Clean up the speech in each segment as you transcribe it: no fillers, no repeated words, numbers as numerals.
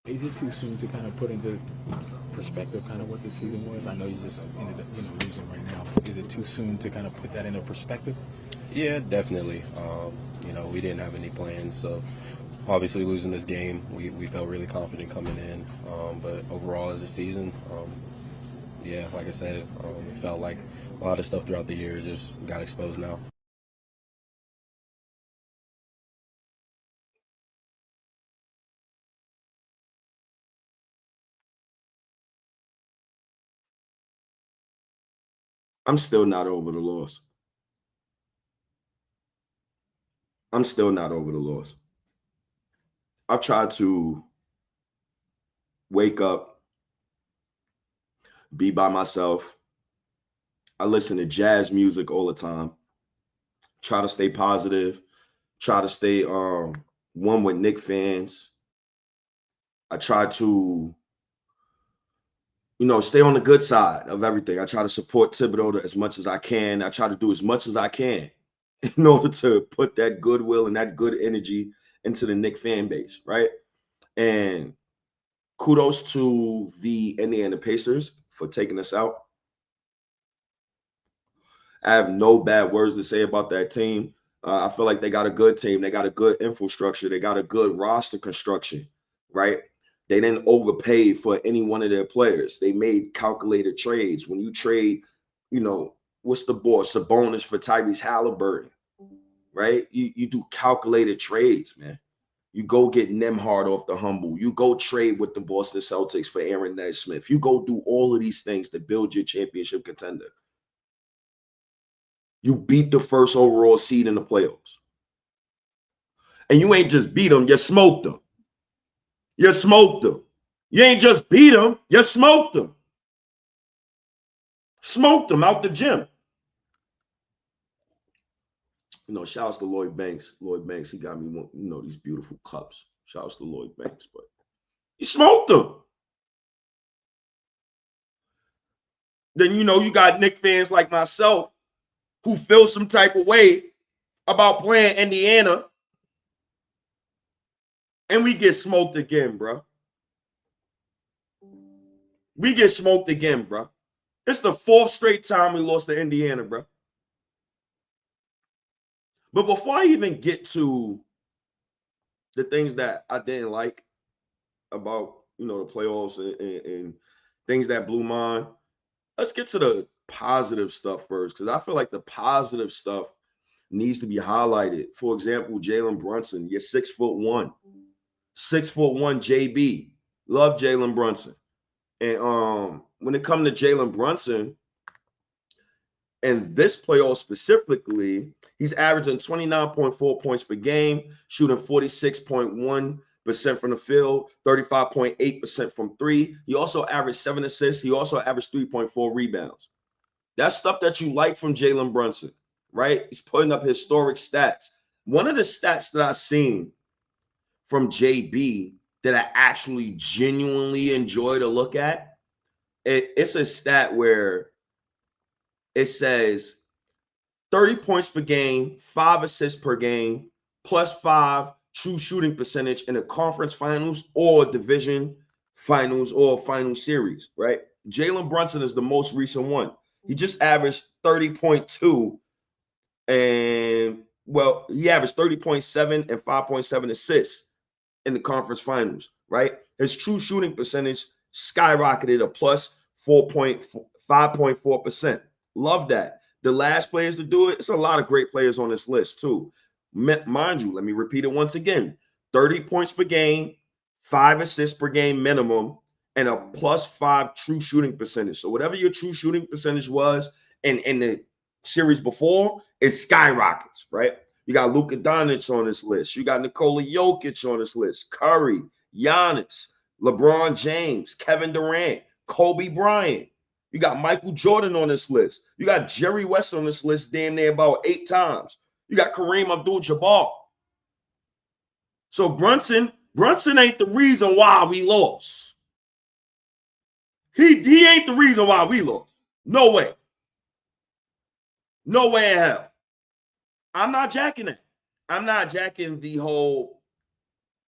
Is it too soon to kind of put into perspective kind of what the season was? I know you just ended up losing right now. But is it too soon to kind of put that into perspective? Yeah, definitely. We didn't have any plans, so obviously losing this game, we felt really confident coming in. But overall, as a season, yeah, like I said, it felt like a lot of stuff throughout the year just got exposed now. I'm still not over the loss. I'm still not over the loss. I've tried to wake up, be by myself. I listen to jazz music all the time. Try to stay positive. Try to stay one with Knick fans. I try to, stay on the good side of everything. I try to support Thibodeau as much as I can. I try to do as much as I can in order to put that goodwill and that good energy into the Knick fan base, right? And kudos to the Indiana Pacers for taking us out. I have no bad words to say about that team. I feel like they got a good team. They got a good infrastructure. They got a good roster construction, right? They didn't overpay for any one of their players. They made calculated trades. When you trade, what's the board? Sabonis for Tyrese Halliburton, right? You do calculated trades, man. You go get Nemhard off the humble. You go trade with the Boston Celtics for Aaron Nesmith. You go do all of these things to build your championship contender. You beat the first overall seed in the playoffs. And you ain't just beat them, you smoked them. You smoked them. You ain't just beat them, you smoked them. Smoked them out the gym. Shouts to Lloyd Banks. Lloyd Banks, he got me, these beautiful cups. Shouts to Lloyd Banks, but he smoked them. Then, you got Knick fans like myself who feel some type of way about playing Indiana, and we get smoked again, bro. We get smoked again, bro. It's the fourth straight time we lost to Indiana, bro. But before I even get to the things that I didn't like about, the playoffs and things that blew mine, let's get to the positive stuff first, because I feel like the positive stuff needs to be highlighted. For example, Jalen Brunson, you're 6'1", 6'1" JB. Love Jalen Brunson. And when it comes to Jalen Brunson, and this playoff specifically, he's averaging 29.4 points per game, shooting 46.1% from the field, 35.8% from three. He also averaged 7 assists. He also averaged 3.4 rebounds. That's stuff that you like from Jalen Brunson, right? He's putting up historic stats. One of the stats that I've seen from JB that I actually genuinely enjoy to look at, it's a stat where it says 30 points per game, 5 assists per game, plus 5 true shooting percentage in the conference finals or division finals or final series, right? Jalen Brunson is the most recent one. He just averaged 30.2 and, well, he averaged 30.7 and 5.7 assists in the conference finals, right? His true shooting percentage skyrocketed a plus 5.4%. Love that. The last players to do it, it's a lot of great players on this list too. Mind you, let me repeat it once again. 30 points per game, 5 assists per game minimum, and a plus 5 true shooting percentage. So whatever your true shooting percentage was in the series before, it skyrockets, right? You got Luka Doncic on this list. You got Nikola Jokic on this list. Curry, Giannis, LeBron James, Kevin Durant, Kobe Bryant. You got Michael Jordan on this list. You got Jerry West on this list damn near about 8 times. You got Kareem Abdul-Jabbar. So Brunson ain't the reason why we lost. He ain't the reason why we lost. No way. No way in hell. I'm not jacking it. I'm not jacking the whole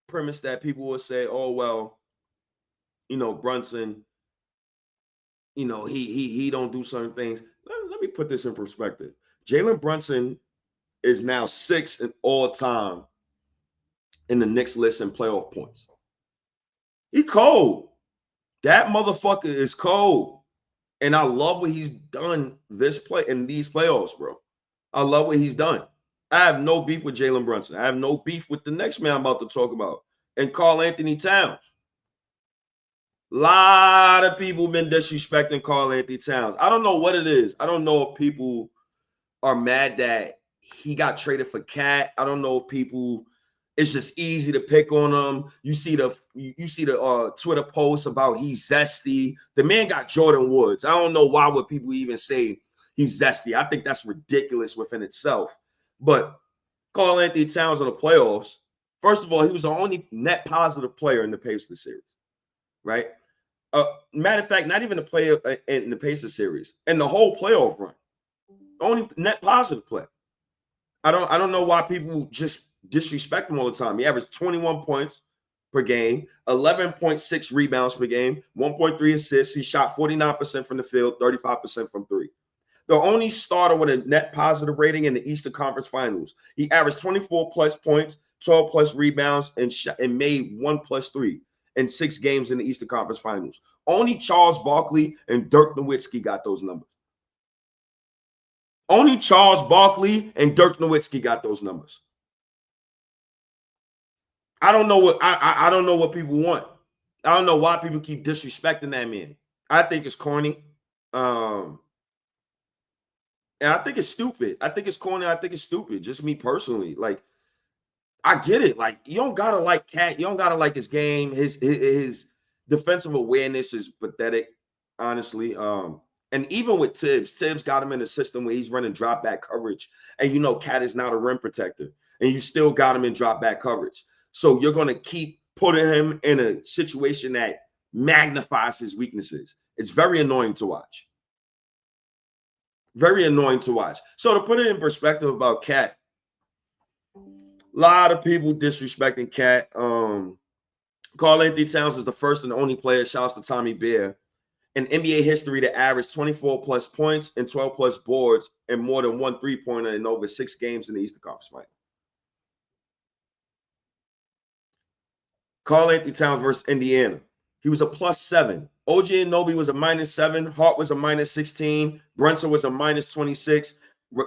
premise that people will say, oh, well, Brunson, he don't do certain things. Let me put this in perspective. Jalen Brunson is now 6th in all time in the Knicks list in playoff points. He cold. That motherfucker is cold. And I love what he's done in these playoffs, bro. I love what he's done. I have no beef with Jalen Brunson. I have no beef with the next man I'm about to talk about, and Karl-Anthony Towns. A lot of people been disrespecting Karl-Anthony Towns. I don't know what it is. I don't know if people are mad that he got traded for Cat. I don't know if people, it's just easy to pick on him. You see the Twitter posts about he's zesty. The man got Jordan Woods. I don't know why would people even say he's zesty. I think that's ridiculous within itself. But Karl-Anthony Towns in the playoffs, first of all, he was the only net positive player in the Pacers series, right? Matter of fact, not even a player in the Pacers series, and the whole playoff run. Only net positive play. I don't know why people just disrespect him all the time. He averaged 21 points per game, 11.6 rebounds per game, 1.3 assists. He shot 49% from the field, 35% from three. The only starter with a net positive rating in the Eastern Conference Finals. He averaged 24 plus points, 12 plus rebounds, and made 1 plus 3 in 6 games in the Eastern Conference Finals. Only Charles Barkley and Dirk Nowitzki got those numbers. Only Charles Barkley and Dirk Nowitzki got those numbers. I don't know what I don't know what people want. I don't know why people keep disrespecting that man. I think it's corny. And I think it's stupid. I think it's corny. I think it's stupid. Just me personally. Like, I get it. Like, you don't gotta like Cat. You don't gotta like his game. His defensive awareness is pathetic, honestly. And even with Tibbs got him in a system where he's running drop back coverage. And Cat is not a rim protector. And you still got him in drop back coverage. So you're gonna keep putting him in a situation that magnifies his weaknesses. It's very annoying to watch. Very annoying to watch. So to put it in perspective about Cat, a lot of people disrespecting Cat. Karl-Anthony Towns is the first and only player, shouts to Tommy Bear, in NBA history to average 24 plus points and 12 plus boards and more than 1 3-pointer in over 6 games in the Eastern Conference Final. Karl-Anthony Towns versus Indiana. He was a +7. OG Anunoby was a -7. Hart was a -16. Brunson was a -26.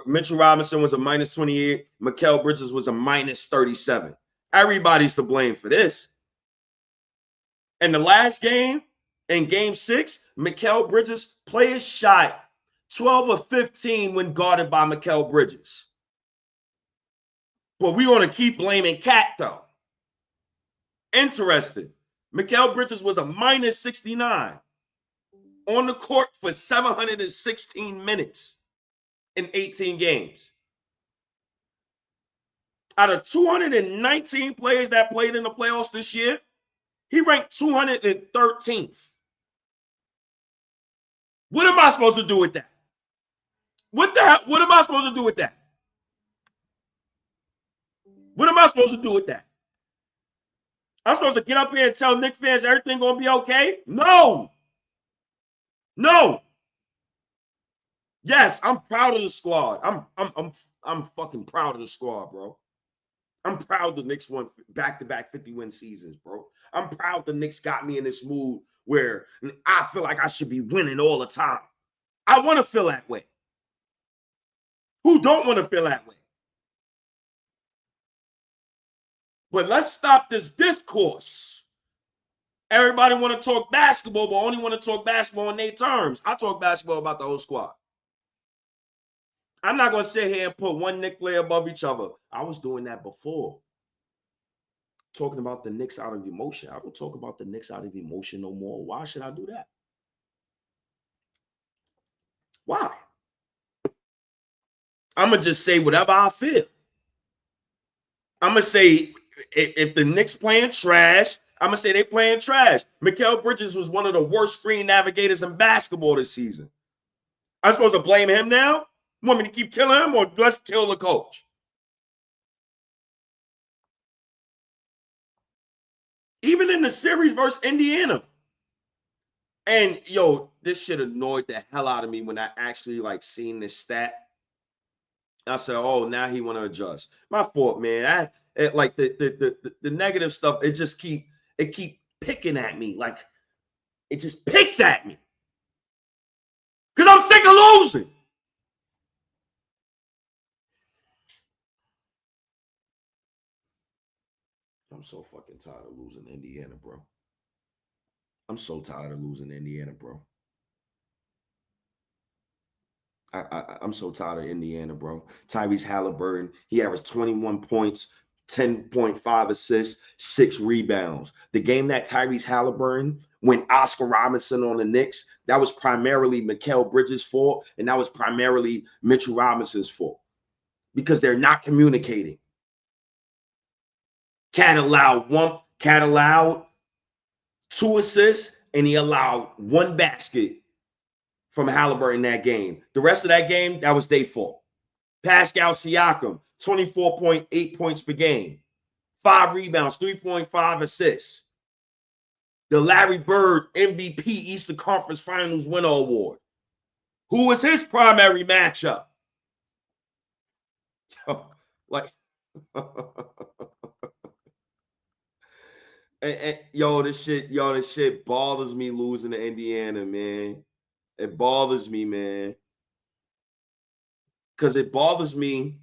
Mitchell Robinson was a -28. Mikal Bridges was a -37. Everybody's to blame for this. In the last game, in game 6, Mikal Bridges players shot 12 of 15 when guarded by Mikal Bridges. But we want to keep blaming Cat, though. Interesting. Mikal Bridges was a -69 on the court for 716 minutes in 18 games. Out of 219 players that played in the playoffs this year, he ranked 213th. What am I supposed to do with that? What am I supposed to do with that? What am I supposed to do with that? I'm supposed to get up here and tell Knicks fans everything gonna be okay? No. Yes, I'm proud of the squad. I'm fucking proud of the squad, bro. I'm proud the Knicks won back-to-back 50-win seasons, bro. I'm proud the Knicks got me in this mood where I feel like I should be winning all the time. I want to feel that way. Who don't want to feel that way? But let's stop this discourse. Everybody want to talk basketball, but only want to talk basketball on their terms. I talk basketball about the whole squad. I'm not going to sit here and put one Knicks player above each other. I was doing that before. Talking about the Knicks out of emotion. I don't talk about the Knicks out of emotion no more. Why should I do that? Why? I'm going to just say whatever I feel. I'm going to say if the Knicks playing trash, I'm going to say they playing trash. Mikal Bridges was one of the worst screen navigators in basketball this season. I'm supposed to blame him now? Want me to keep killing him, or let's kill the coach? Even in the series versus Indiana, And yo, this shit annoyed the hell out of me when I actually like seen this stat. I said, "Oh, now he want to adjust." My fault, man. Like the negative stuff. It keep picking at me. Like it just picks at me because I'm sick of losing. I'm so fucking tired of losing Indiana, bro. I'm so tired of losing Indiana, bro. I'm so tired of Indiana, bro. Tyrese Halliburton, he averaged 21 points, 10.5 assists, 6 rebounds. The game that Tyrese Halliburton went Oscar Robinson on the Knicks, that was primarily Mikal Bridges' fault, and that was primarily Mitchell Robinson's fault because they're not communicating. Cat allowed 2 assists, and he allowed 1 basket from Halliburton that game. The rest of that game, that was their fault. Pascal Siakam, 24.8 points per game, 5 rebounds, 3.5 assists. The Larry Bird MVP Eastern Conference Finals winner award. Who was his primary matchup? Like, this shit bothers me losing to Indiana, man. It bothers me, man. Because it bothers me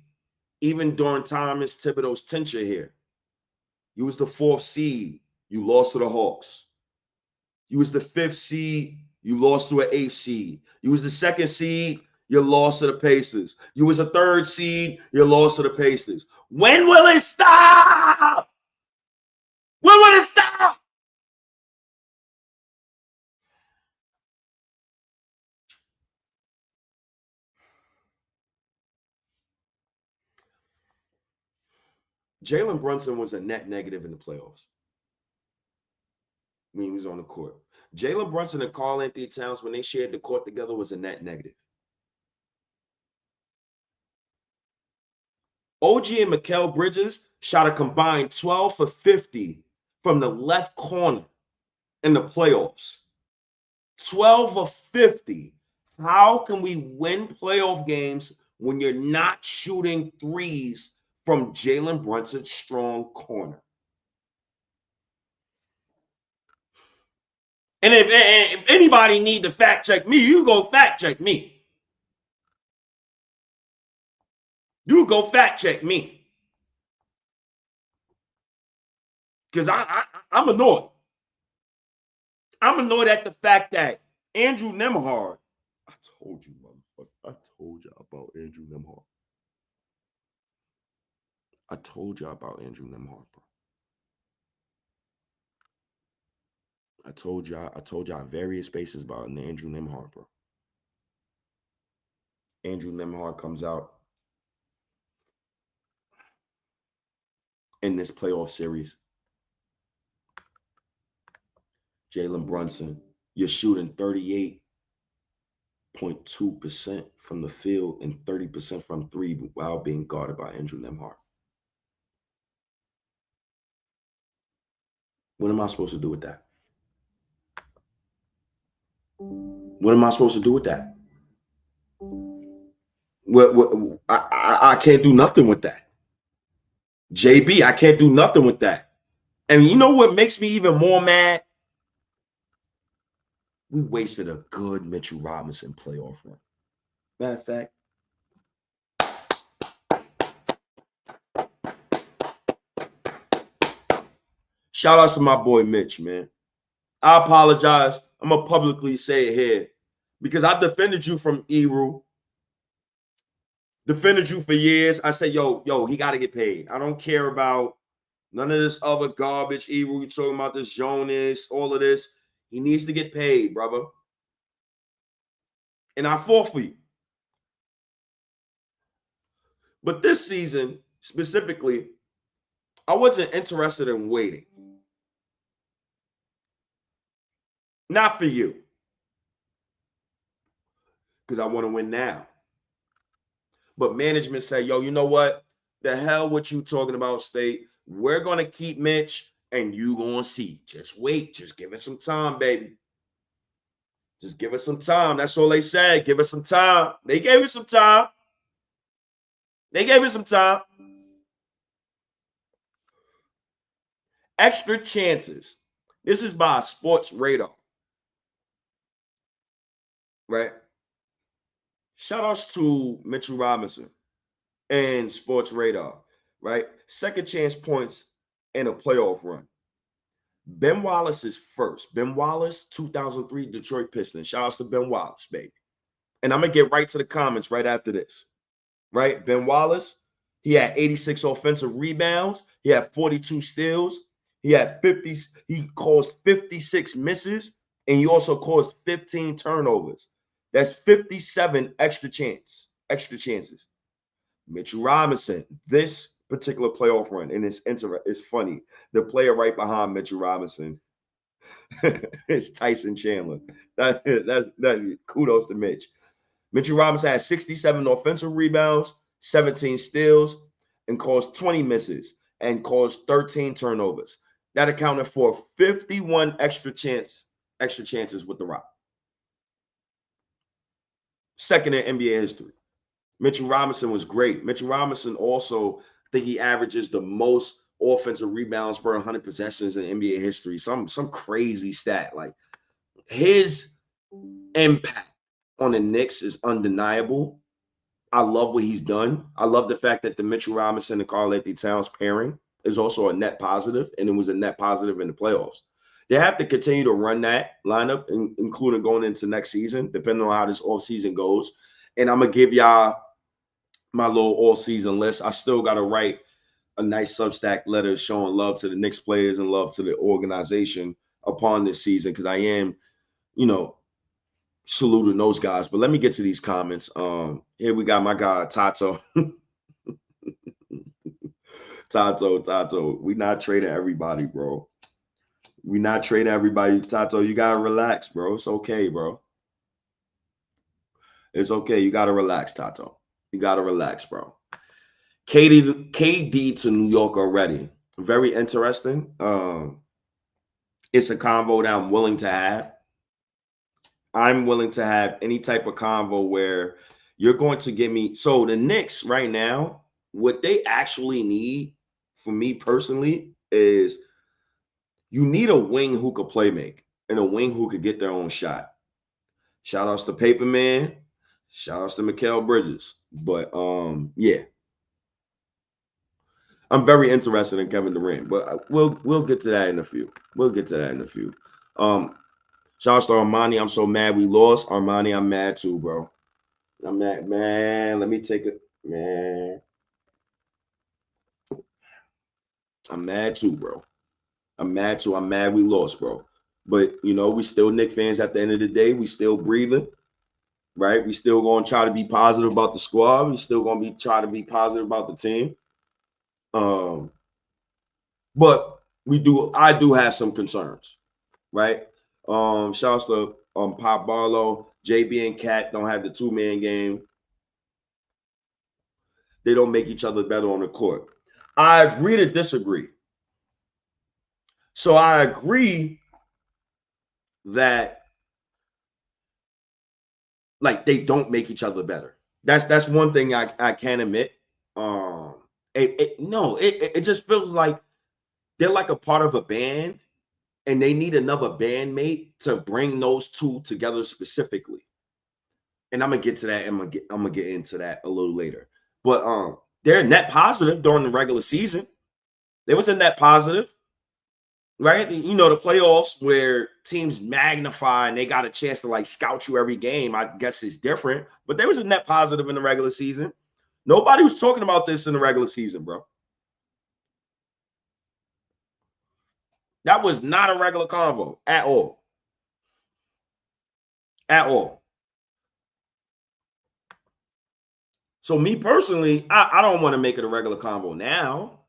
even during Thomas Thibodeau's tenure here. You was the 4th seed. You lost to the Hawks. You was the 5th seed. You lost to an 8th seed. You was the 2nd seed. You lost to the Pacers. You was a 3rd seed. You lost to the Pacers. When will it stop? When will it stop? Jalen Brunson was a net negative in the playoffs when he was on the court. Jalen Brunson and Karl-Anthony Towns, when they shared the court together, was a net negative. OG and Mikal Bridges shot a combined 12 for 50 from the left corner in the playoffs. 12 of 50. How can we win playoff games when you're not shooting threes from Jalen Brunson's strong corner? And if anybody need to fact check me, you go fact check me. You go fact check me. Because I'm annoyed. I'm annoyed at the fact that Andrew Nembhard, I told you, motherfucker, I told you about Andrew Nembhard. I told you about Andrew Nembhard, bro. I told you on various spaces about Andrew Nembhard, bro. Andrew Nembhard comes out in this playoff series. Jalen Brunson, you're shooting 38.2% from the field and 30% from 3 while being guarded by Andrew Nembhard. What am I supposed to do with that? What am I supposed to do with that? I can't do nothing with that. JB, I can't do nothing with that. And you know what makes me even more mad? We wasted a good Mitchell Robinson playoff run. Matter of fact, shout out to my boy Mitch, man. I apologize. I'm going to publicly say it here because I defended you from Eru. Defended you for years. I said, yo, he got to get paid. I don't care about none of this other garbage. Eru, you talking about this Jonas, all of this. He needs to get paid, brother. And I fought for you. But this season, specifically, I wasn't interested in waiting. Not for you. Because I want to win now. But management said, yo, you know what? The hell what you talking about, State? We're going to keep Mitch, and you going to see. Just wait. Just give it some time, baby. Just give us some time. That's all they said. Give us some time. They gave us some time. They gave us some time. Extra chances. This is by Sports Radar. Right? Shout outs to Mitchell Robinson and Sports Radar. Right? Second chance points in a playoff run. Ben Wallace is first. Ben Wallace, 2003 Detroit Pistons. Shout outs to Ben Wallace, baby. And I'm going to get right to the comments right after this. Right? Ben Wallace, he had 86 offensive rebounds. He had 42 steals. He had 50. He caused 56 misses. And he also caused 15 turnovers. That's 57 extra chances. Mitchell Robinson, this particular playoff run, and it's funny. The player right behind Mitchell Robinson is Tyson Chandler. That kudos to Mitch. Mitchell Robinson had 67 offensive rebounds, 17 steals, and caused 20 misses and caused 13 turnovers. That accounted for 51 extra chances with the Rock. Second in NBA history. Mitchell Robinson was great. Mitchell Robinson also, I think he averages the most offensive rebounds per 100 possessions in NBA history. Some crazy stat. Like, his impact on the Knicks is undeniable. I love what he's done. I love the fact that the Mitchell Robinson and Karl-Anthony Towns pairing is also a net positive, and it was a net positive in the playoffs. They have to continue to run that lineup, including going into next season, depending on how this offseason goes. And I'm going to give y'all my little all-season list. I still got to write a nice Substack letter showing love to the Knicks players and love to the organization upon this season, because I am, saluting those guys. But let me get to these comments. Here we got my guy, Tato. Tato, we not trading everybody, bro. We not trading everybody. Tato, you got to relax, bro. It's okay, bro. It's okay. You got to relax, Tato. You got to relax, bro. KD to New York already. Very interesting. It's a convo that I'm willing to have. I'm willing to have any type of convo where you're going to give me. So the Knicks right now, what they actually need, for me personally, is you need a wing who could play make and a wing who could get their own shot. Shout outs to Paperman. Shout outs to Mikal Bridges. But yeah. I'm very interested in Kevin Durant, but we'll get to that in a few. Shout outs to Armani. I'm so mad we lost. Armani, I'm mad too, bro. I'm mad, man. Let me take it, man. I'm mad too, bro. I'm mad we lost, bro. But, we still Knicks fans at the end of the day. We still breathing, right? We still going to try to be positive about the squad. We still going to try to be positive about the team. But I do have some concerns, right? Shout outs to Pop Barlow. JB and Cat don't have the two-man game. They don't make each other better on the court. I agree to disagree. So I agree that, like, they don't make each other better. That's one thing I can admit. It just feels like they're like a part of a band, and they need another bandmate to bring those two together specifically. And I'm gonna get to that. I'm gonna get into that a little later. But they're net positive during the regular season. They was a net positive, right? The playoffs where teams magnify and they got a chance to like scout you every game, I guess it's different. But there was a net positive in the regular season. Nobody was talking about this in the regular season, bro. That was not a regular convo at all. At all. So me personally, I don't want to make it a regular convo now.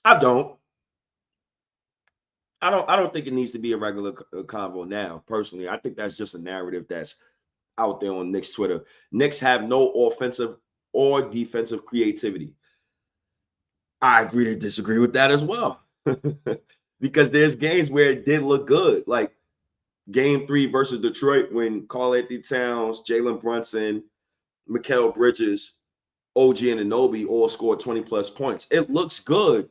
I don't think it needs to be a regular convo now, personally. I think that's just a narrative that's out there on Knicks Twitter. Knicks have no offensive or defensive creativity. I agree to disagree with that as well. because there's games where it did look good. Like game 3 versus Detroit when Karl-Anthony Towns, Jalen Brunson, Mikal Bridges, OG Anunoby all scored 20+ points. It looks good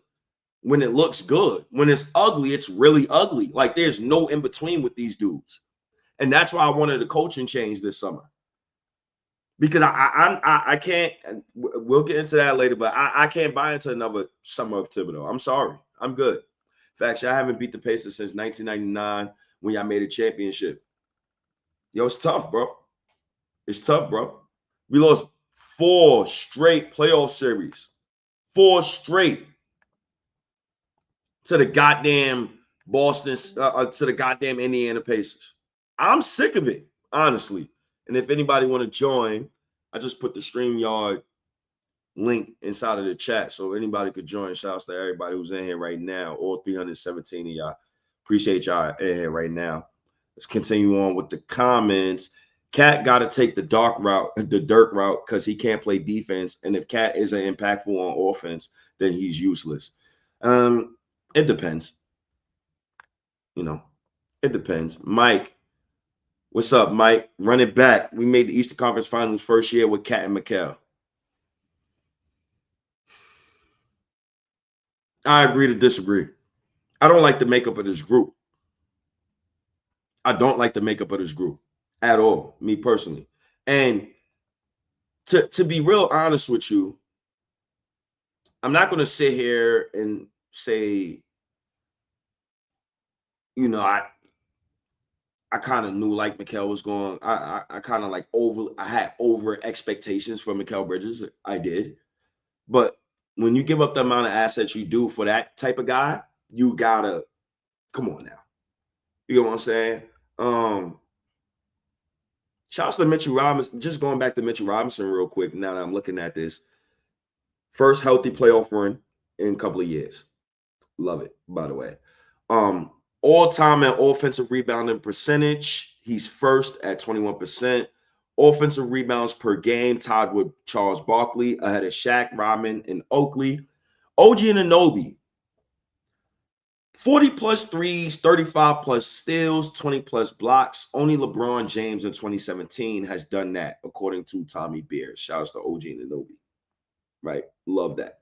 when it looks good. When it's ugly, it's really ugly. Like there's no in between with these dudes. And that's why I wanted a coaching change this summer. Because I can't, we'll get into that later, but I can't buy into another summer of Thibodeau. I'm sorry. I'm good. In fact, I haven't beat the Pacers since 1999 when y'all made a championship. Yo, it's tough, bro. It's tough, bro. We lost 4 straight playoff series. 4 straight to the goddamn Boston, to the goddamn Indiana Pacers. I'm sick of it, honestly. And if anybody want to join, I just put the StreamYard link inside of the chat so anybody could join. Shouts to everybody who's in here right now, all 317 of y'all. Appreciate y'all in here right now. Let's continue on with the comments. Cat got to take the dirt route, because he can't play defense. And if Cat isn't impactful on offense, then he's useless. It depends. You know, it depends. Mike, what's up, Mike? Run it back. We made the Eastern Conference Finals first year with Cat and Mikal. I agree to disagree. I don't like the makeup of this group. I don't like the makeup of this group at all, me personally. And to be real honest with you, I'm not going to sit here and say, you know, I kind of knew like Mikal was going. I kind of like I had over expectations for Mikal Bridges. I did. But when you give up the amount of assets you do for that type of guy, you gotta come on now. You know what I'm saying? Shouts to Mitchell Robinson. Just going back to Mitchell Robinson real quick. Now that I'm looking at this, first healthy playoff run in a couple of years. Love it, by the way. All time in offensive rebounding percentage, he's first at 21%. Offensive rebounds per game, tied with Charles Barkley, ahead of Shaq, Rodman, and Oakley. OG Anunobi, 40+ threes, 35+ steals, 20+ blocks. Only LeBron James in 2017 has done that, according to Tommy Beers. Shouts to OG Anunobi. Right? Love that.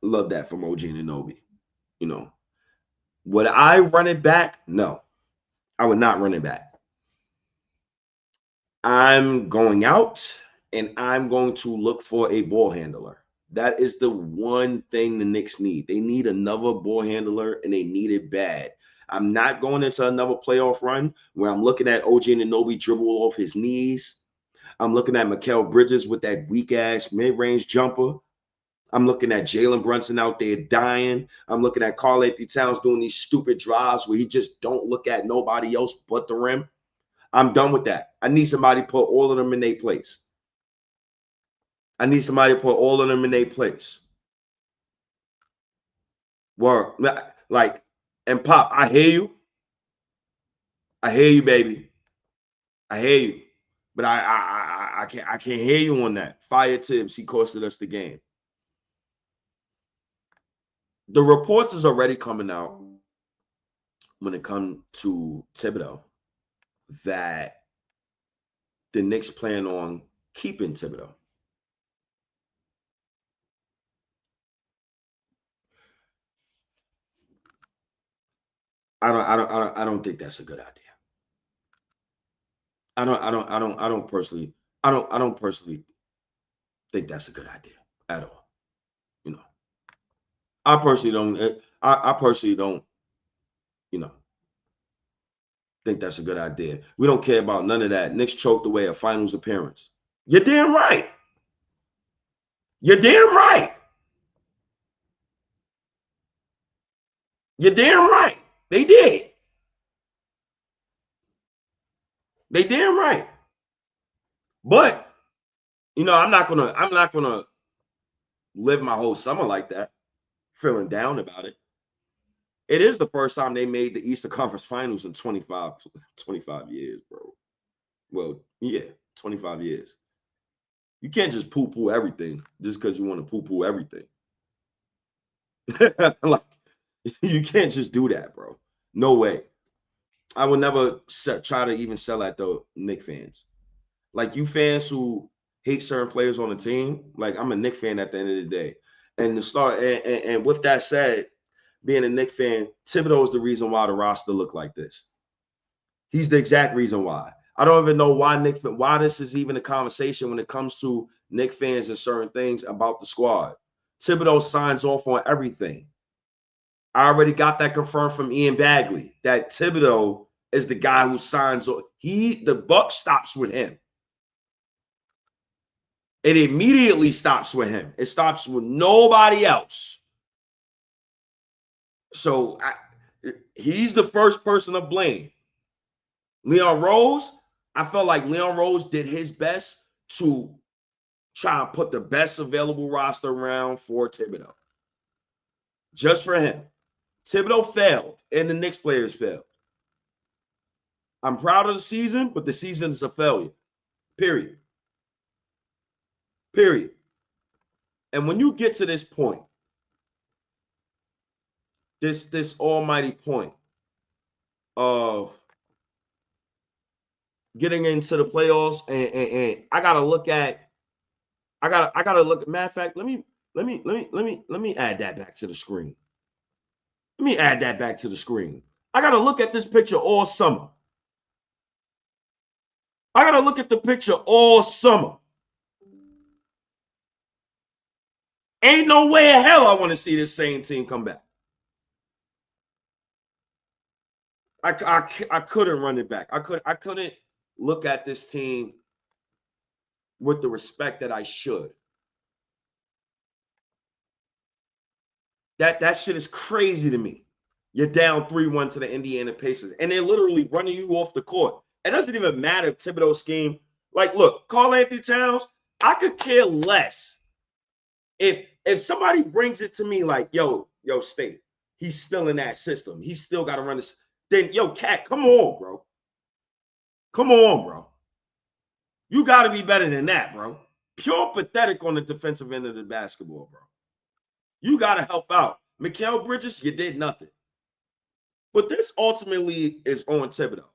Love that from OG Anunobi. You know, would I run it back? No, I would not run it back. I'm going out and I'm going to look for a ball handler. That is the one thing the Knicks need. They need another ball handler, and they need it bad. I'm not going into another playoff run where I'm looking at OG Anunoby dribble off his knees. I'm looking at Mikal Bridges with that weak-ass mid-range jumper. I'm looking at Jalen Brunson out there dying. I'm looking at Karl-Anthony Towns doing these stupid drives where he just don't look at nobody else but the rim. I'm done with that. I need somebody to put all of them in their place. I need somebody to put all of them in their place. Well, like, and Pop, I hear you. I hear you, baby. I hear you. But I can't hear you on that. Fire Tibbs, he costed us the game. The reports is already coming out when it comes to Thibodeau that the Knicks plan on keeping Thibodeau. I don't think that's a good idea. I don't personally think that's a good idea at all. You know, I personally don't, you know, think that's a good idea. We don't care about none of that. Knicks choked away a finals appearance. You're damn right. You're damn right. You're damn right. They did. They damn right. But you know, I'm not gonna live my whole summer like that, feeling down about it. It is the first time they made the Eastern Conference Finals in 25 years, bro. Well, yeah, 25 years. You can't just poo-poo everything just because you want to poo-poo everything. Like, You can't just do that, bro. No way. I would never try to even sell at the Knicks fans. Like you fans who hate certain players on the team, like I'm a Knicks fan at the end of the day. And the start and with that said, being a Knicks fan, Thibodeau is the reason why the roster look like this. He's the exact reason why. I don't even know why this is even a conversation when it comes to Knicks fans and certain things about the squad. Thibodeau signs off on everything. I already got that confirmed from Ian Bagley that Thibodeau is the guy who signs off. The buck stops with him. It immediately stops with him. It stops with nobody else. So he's the first person to blame. Leon Rose, I felt like Leon Rose did his best to try and put the best available roster around for Thibodeau. Just for him. Thibodeau failed, and the Knicks players failed. I'm proud of the season, but the season is a failure. Period. Period. And when you get to this point, this almighty point of getting into the playoffs, and I gotta look at, matter of fact, let me add that back to the screen. Let me add that back to the screen. I gotta look at this picture all summer. I gotta look at the picture all summer. Ain't no way in hell I want to see this same team come back. I couldn't run it back. I couldn't look at this team with the respect that I should. That shit is crazy to me. You're down 3-1 to the Indiana Pacers, and they're literally running you off the court. It doesn't even matter if Thibodeau's scheme. Like, look, Karl Anthony Towns, I could care less if somebody brings it to me like, yo, State, he's still in that system. He's still got to run this. Then, yo, Cat, come on, bro. Come on, bro. You got to be better than that, bro. Pure pathetic on the defensive end of the basketball, bro. You got to help out. Mikal Bridges, you did nothing. But this ultimately is on Thibodeau.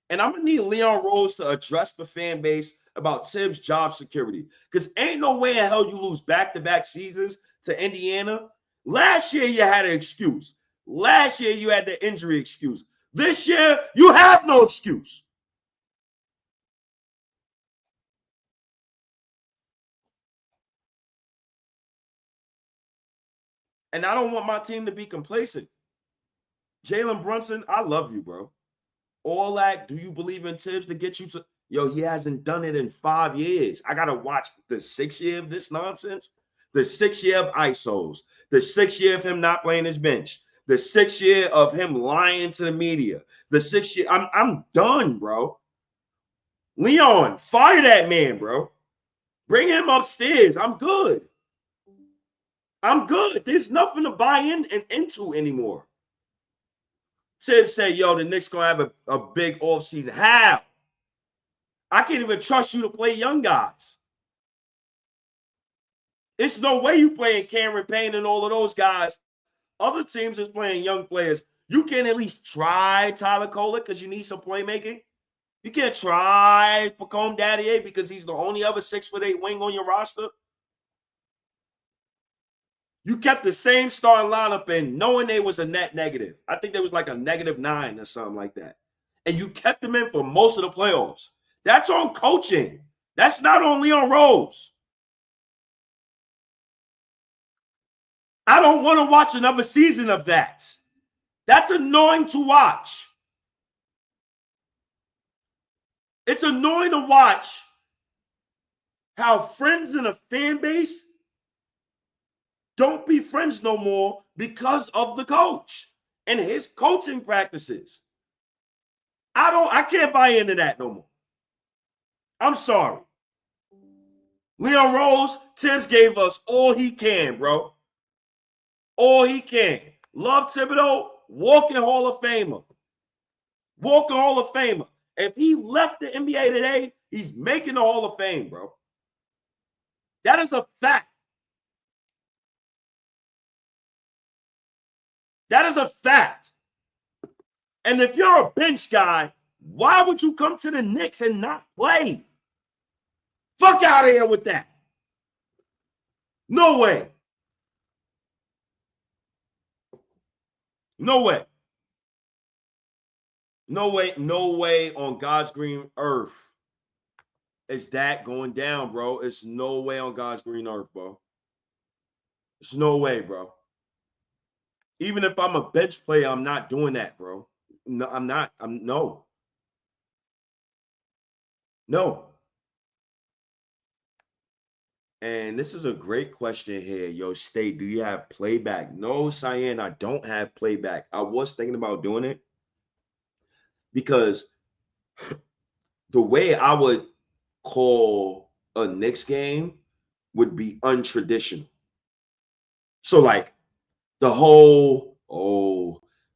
And I'm going to need Leon Rose to address the fan base about Tibbs' job security. Because ain't no way in hell you lose back-to-back seasons to Indiana. Last year, you had an excuse. Last year, you had the injury excuse. This year, you have no excuse. And I don't want my team to be complacent. Jalen Brunson, I love you, bro. All that, do you believe in Tibbs to get you to? Yo, he hasn't done it in 5 years. I got to watch the 6th year of this nonsense. The 6th year of ISOs. The 6th year of him not playing his bench. The 6th year of him lying to the media. The 6th year. I'm done, bro. Leon, fire that man, bro. Bring him upstairs. I'm good. I'm good. There's nothing to buy into anymore. Tibbs said, yo, the Knicks going to have a big offseason. How? I can't even trust you to play young guys. It's no way you playing Cameron Payne and all of those guys. Other teams is playing young players. You can at least try Tyler Kolek because you need some playmaking. You can't try Pacome Daddier because he's the only other 6'8" wing on your roster. You kept the same starting lineup in knowing there was a net negative. I think there was like a -9 or something like that. And you kept them in for most of the playoffs. That's on coaching. That's not on Leon Rose. I don't want to watch another season of that. That's annoying to watch. It's annoying to watch how friends in a fan base don't be friends no more because of the coach and his coaching practices. I can't buy into that no more. I'm sorry. Leon Rose, Tibbs gave us all he can, bro. All he can. Love Thibodeau, walking Hall of Famer. Walking Hall of Famer. If he left the NBA today, he's making the Hall of Fame, bro. That is a fact. That is a fact. And if you're a bench guy, why would you come to the Knicks and not play? Fuck out of here with that. No way. No way. No way. No way on God's green earth is that going down, bro. It's no way on God's green earth, bro. There's no way, bro. Even if I'm a bench player, I'm not doing that, bro. No, I'm not. No. And this is a great question here. Yo, State, do you have playback? No, Cyan, I don't have playback. I was thinking about doing it because the way I would call a Knicks game would be untraditional. So, like, the whole,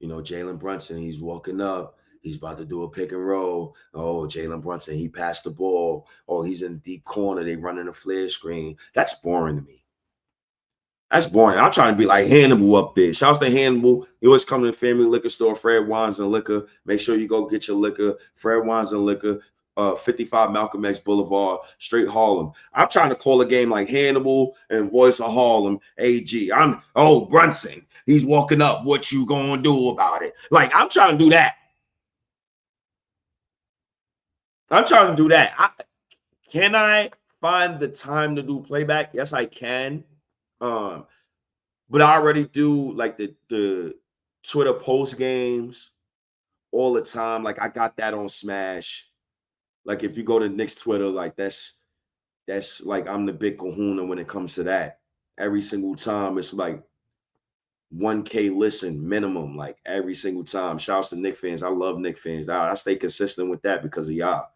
Jalen Brunson, he's walking up. He's about to do a pick and roll. Oh, Jalen Brunson, he passed the ball. Oh, he's in the deep corner. They running a flare screen. That's boring to me. That's boring. I'm trying to be like Hannibal up there. Shouts to Hannibal. He always come to the family liquor store, Fred Wines and Liquor. Make sure you go get your liquor. Fred Wines and Liquor, 55 Malcolm X Boulevard, straight Harlem. I'm trying to call a game like Hannibal and Voice of Harlem, AG. Brunson. He's walking up. What you gonna do about it? Like, I'm trying to do that. Can I find the time to do playback? Yes, I can. But I already do like the Twitter post games all the time. Like, I got that on Smash. Like, if you go to Knicks Twitter, like that's like I'm the big kahuna when it comes to that. Every single time it's like 1K listen minimum, like every single time. Shouts to Knicks fans. I love Knicks fans. I stay consistent with that because of y'all.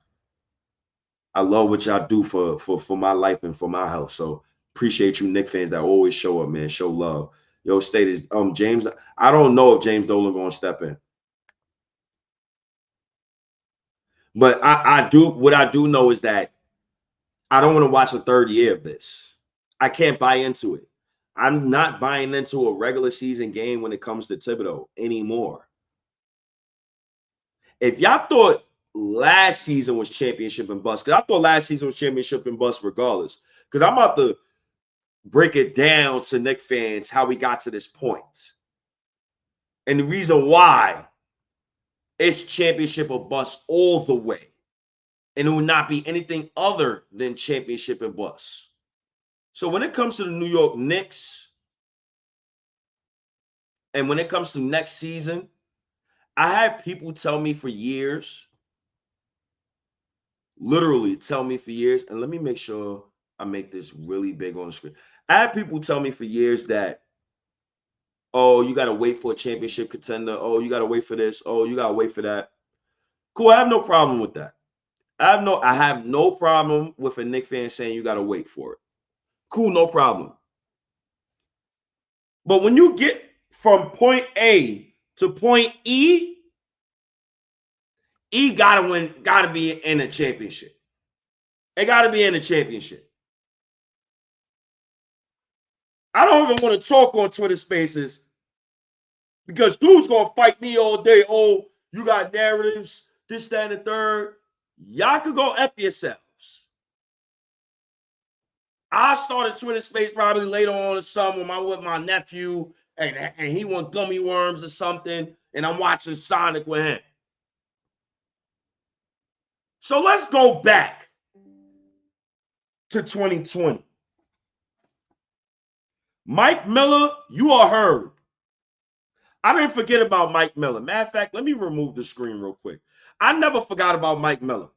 I love what y'all do for my life and for my health. So appreciate you, Knicks fans, that always show up, man. Show love. Yo, State is James. I don't know if James Dolan gonna step in. But I do. What I do know is that I don't want to watch a third year of this. I can't buy into it. I'm not buying into a regular season game when it comes to Thibodeau anymore. If y'all thought last season was championship and bust, because I thought last season was championship and bust regardless, because I'm about to break it down to Knicks fans how we got to this point. And the reason why it's championship or bust all the way. And it will not be anything other than championship and bust. So when it comes to the New York Knicks, and when it comes to next season, I had people tell me for years, literally tell me for years, and let me make sure I make this really big on the screen. I had people tell me for years that, oh, you got to wait for a championship contender. Oh, you got to wait for this. Oh, you got to wait for that. Cool, I have no problem with that. I have no problem with a Knicks fan saying you got to wait for it. Cool, no problem. But when you get from point A to point E gotta win, gotta be in a championship. It gotta be in a championship. I don't even want to talk on Twitter Spaces because dudes gonna fight me all day. Oh, you got narratives, this, that, and the third. Y'all could go F yourselves. I started Twitter Space probably later on in the summer with my nephew, and he want gummy worms or something, and I'm watching Sonic with him. So let's go back to 2020. Mike Miller, you are heard. I didn't forget about Mike Miller. Matter of fact, let me remove the screen real quick. I never forgot about Mike Miller.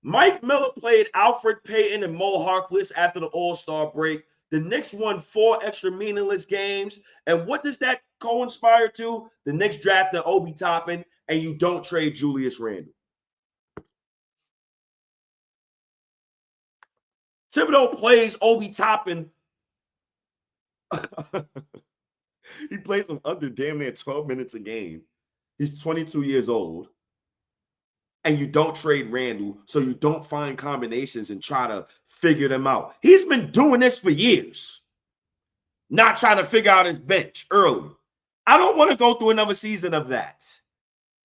Mike Miller played Alfred Payton and Mo Harkless after the All-Star break. The Knicks won 4 extra meaningless games. And what does that co-inspire to? The Knicks drafted Obi Toppin, and you don't trade Julius Randle. Thibodeau plays Obi Toppin. He plays him under damn near 12 minutes a game. He's 22 years old. And you don't trade Randle, so you don't find combinations and try to figure them out. He's been doing this for years. Not trying to figure out his bench early. I don't want to go through another season of that.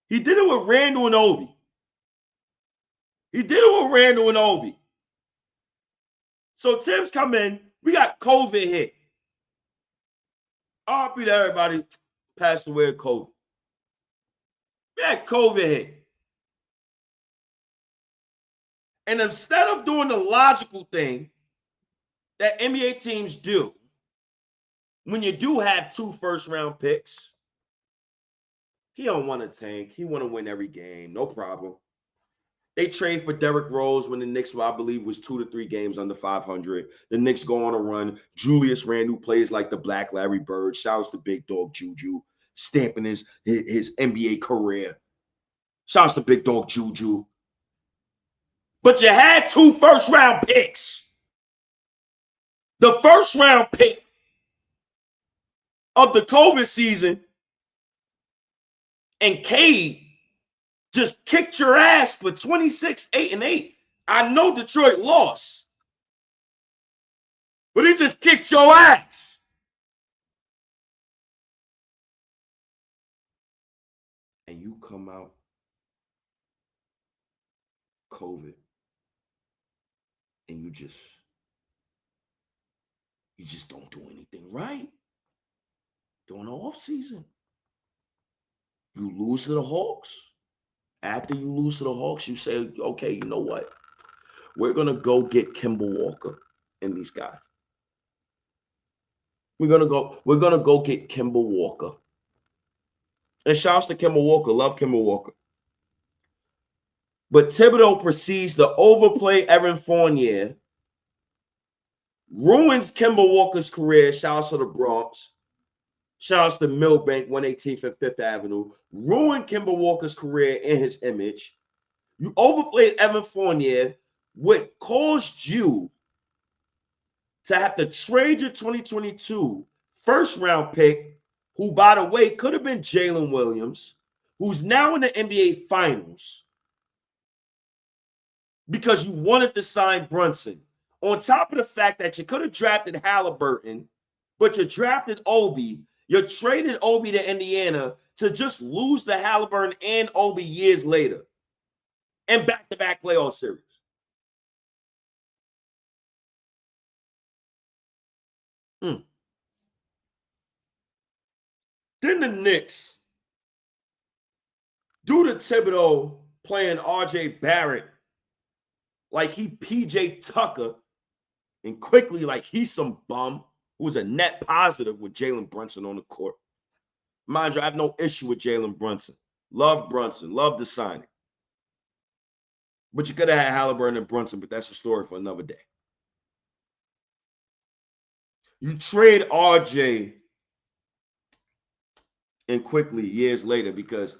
He did it with Randall and Obi. So Tim's come in. We got COVID hit. RP to everybody passed away of COVID. We had COVID hit. And instead of doing the logical thing that NBA teams do, when you do have 2 first-round picks, he don't want to tank. He want to win every game. No problem. They trade for Derrick Rose when the Knicks, I believe, was 2 to 3 games under 500. The Knicks go on a run. Julius Randle plays like the Black Larry Bird. Shouts to Big Dog Juju, stamping his NBA career. Shouts to Big Dog Juju. But you had 2 first-round picks. The first-round pick of the COVID season and Cade just kicked your ass for 26, 8-8. I know Detroit lost, but he just kicked your ass. And you come out COVID and you just don't do anything right during the offseason. You lose to the Hawks. After you lose to the Hawks, you say, okay, you know what? We're going to go get Kemba Walker and these guys. We're going to go get Kemba Walker. And shouts to Kemba Walker. Love Kemba Walker. But Thibodeau proceeds to overplay Evan Fournier, ruins Kemba Walker's career. Shouts to the Bronx. Shouts to Millbank, 118th and 5th Avenue. Ruined Kemba Walker's career and his image. You overplayed Evan Fournier, what caused you to have to trade your 2022 first-round pick, who, by the way, could have been Jalen Williams, who's now in the NBA Finals, because you wanted to sign Brunson. On top of the fact that you could have drafted Halliburton, but you drafted Obi. You traded Obi to Indiana to just lose the Halliburton and Obi years later and back-to-back playoff series. Then the Knicks, due to Thibodeau playing R.J. Barrett like he P.J. Tucker and quickly like he's some bum who's a net positive with Jalen Brunson on the court. Mind you, I have no issue with Jalen Brunson. Love Brunson. Love the signing. But you could have had Halliburton and Brunson, but that's a story for another day. You trade RJ and quickly years later because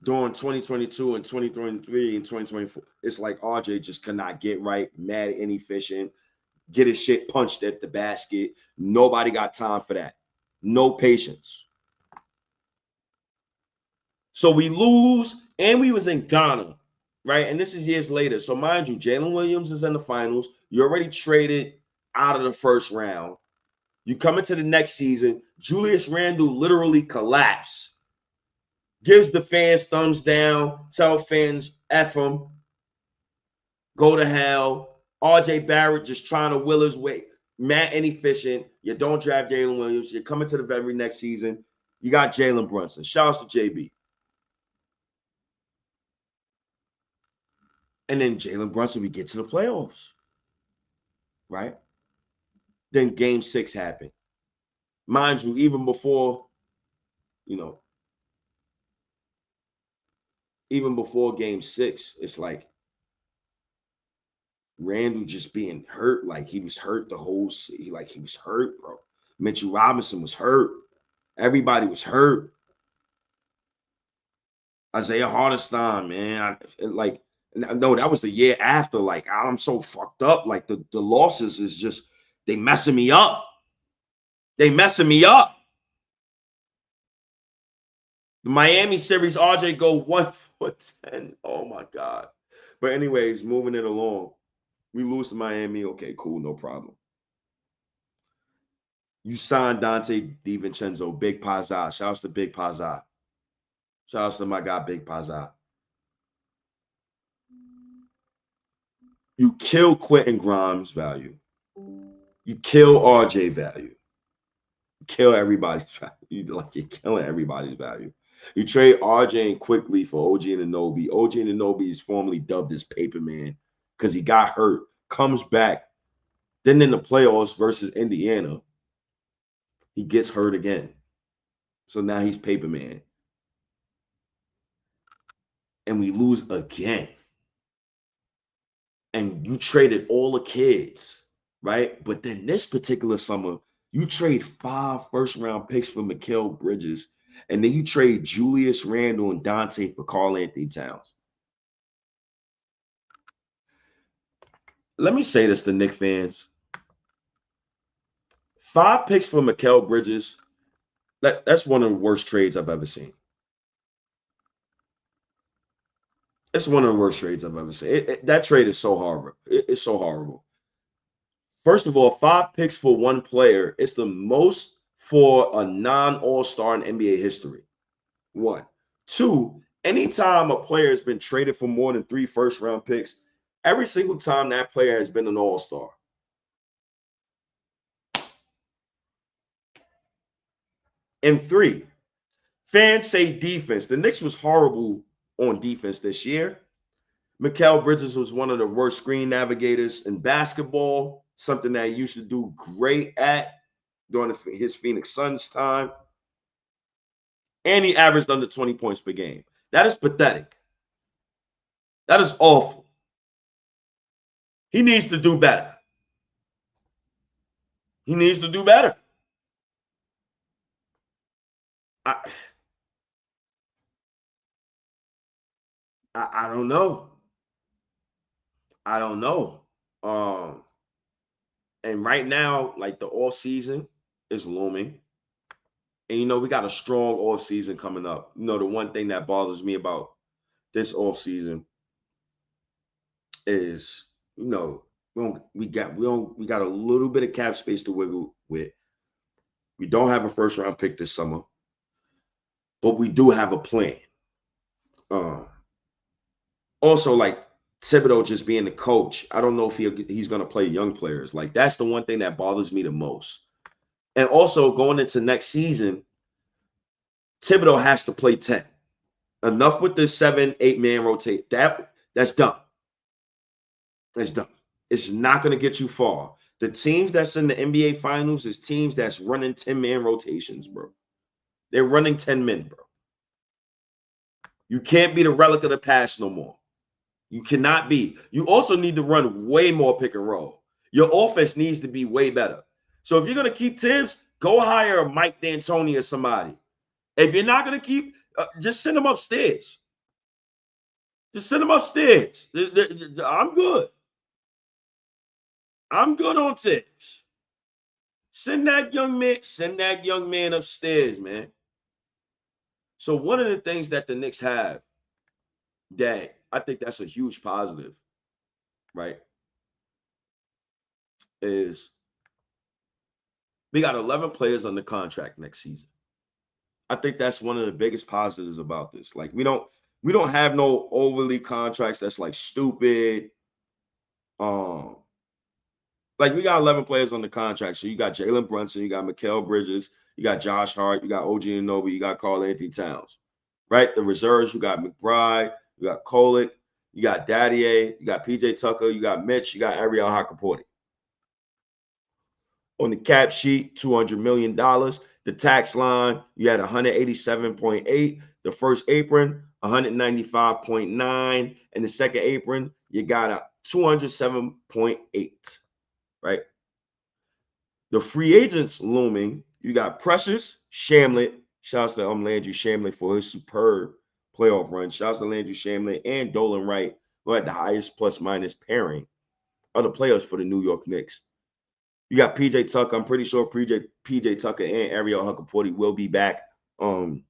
during 2022 and 2023 and 2024, it's like RJ just cannot get right, mad, inefficient, get his shit punched at the basket. Nobody got time for that. No patience. So we lose, and we was in Ghana, right? And this is years later. So mind you, Jalen Williams is in the finals. You already traded out of the first round. You come into the next season, Julius Randle literally collapsed. Gives the fans thumbs down, tell fans F them, go to hell. RJ Barrett just trying to will his way. Mad inefficient. You don't draft Jalen Williams. You're coming to the very next season. You got Jalen Brunson. Shouts to JB. And then Jalen Brunson, we get to the playoffs. Right? Then game 6 happened. Mind you, even before, even before game 6, it's like Randall just being hurt, like he was hurt the whole season. Like he was hurt, bro. Mitchell Robinson was hurt. Everybody was hurt. Isaiah Hartenstein, man. No, that was the year after. Like, I'm so fucked up. Like, the losses is just, they messing me up. They messing me up. The Miami series, RJ go 1 for 10. Oh, my God. But anyways, moving it along. We lose to Miami. Okay, cool, no problem. You signed Dante DiVincenzo, Big Pazza. Shout out to Big Pazza. Shout out to my guy, Big Pazza. You kill Quentin Grimes' value. You kill RJ value. You kill everybody's value. You're killing everybody's value. You trade RJ and quickly for OG Anunoby. OG Anunoby is formerly dubbed as Paper Man because he got hurt, comes back. Then in the playoffs versus Indiana, he gets hurt again. So now he's Paper Man. And we lose again. And you traded all the kids, right? But then this particular summer, you trade 5 first-round picks for Mikal Bridges, and then you trade Julius Randle and Dante for Karl Anthony Towns. Let me say this to Knick fans. 5 picks for Mikal Bridges, that's one of the worst trades I've ever seen. It's one of the worst trades I've ever seen. That trade is so horrible. It's so horrible. First of all, 5 picks for one player. It's the most for a non-all-star in NBA history. 1. 2, anytime a player has been traded for more than 3 first-round picks, every single time that player has been an all-star. And 3, fans say defense. The Knicks was horrible on defense this year. Mikal Bridges was one of the worst screen navigators in basketball, something that he used to do great at during his Phoenix Suns time. And he averaged under 20 points per game. That is pathetic. That is awful. He needs to do better. He needs to do better. I don't know. I don't know. And right now, like the off season is looming. And we got a strong off season coming up. The one thing that bothers me about this off season is, we got a little bit of cap space to wiggle with. We don't have a first round pick this summer, but we do have a plan. Also, like Thibodeau just being the coach, I don't know if he's going to play young players. Like, that's the one thing that bothers me the most. And also, going into next season, Thibodeau has to play 10. Enough with this 7-8 man rotate. That's done. That's done. It's not going to get you far. The teams that's in the NBA Finals is teams that's running 10-man rotations, bro. They're running 10 men, bro. You can't be the relic of the past no more. You cannot be. You also need to run way more pick and roll. Your offense needs to be way better. So if you're going to keep Tibbs, go hire a Mike D'Antoni or somebody. If you're not going to keep, just send him upstairs. Just send him upstairs. I'm good. I'm good on Tibbs. Send that young man upstairs, man. So one of the things that the Knicks have that I think that's a huge positive, right, is we got 11 players under contract next season. I think that's one of the biggest positives about this. Like, we don't have no overly contracts that's like stupid. Like, we got 11 players on the contract. So you got Jalen Brunson, you got Mikal Bridges, you got Josh Hart, you got OG Anunoby, you got Karl Anthony Towns, right? The reserves, you got McBride, you got Kolek, you got Daddier, you got PJ Tucker, you got Mitch, you got Ariel Hakaporti. On the cap sheet, $200 million. The tax line, you had 187.8. The first apron, 195.9. And the second apron, you got a 207.8, right? The free agents looming, you got Precious, Shamlet. Shouts to Landry Shamlet for his superb playoff run. Shouts to Landry Shamlet and Dolan Wright, who had the highest plus-minus pairing of the players for the New York Knicks. You got PJ Tucker. I'm pretty sure PJ Tucker and Ariel Hakaporti will be back. Kevin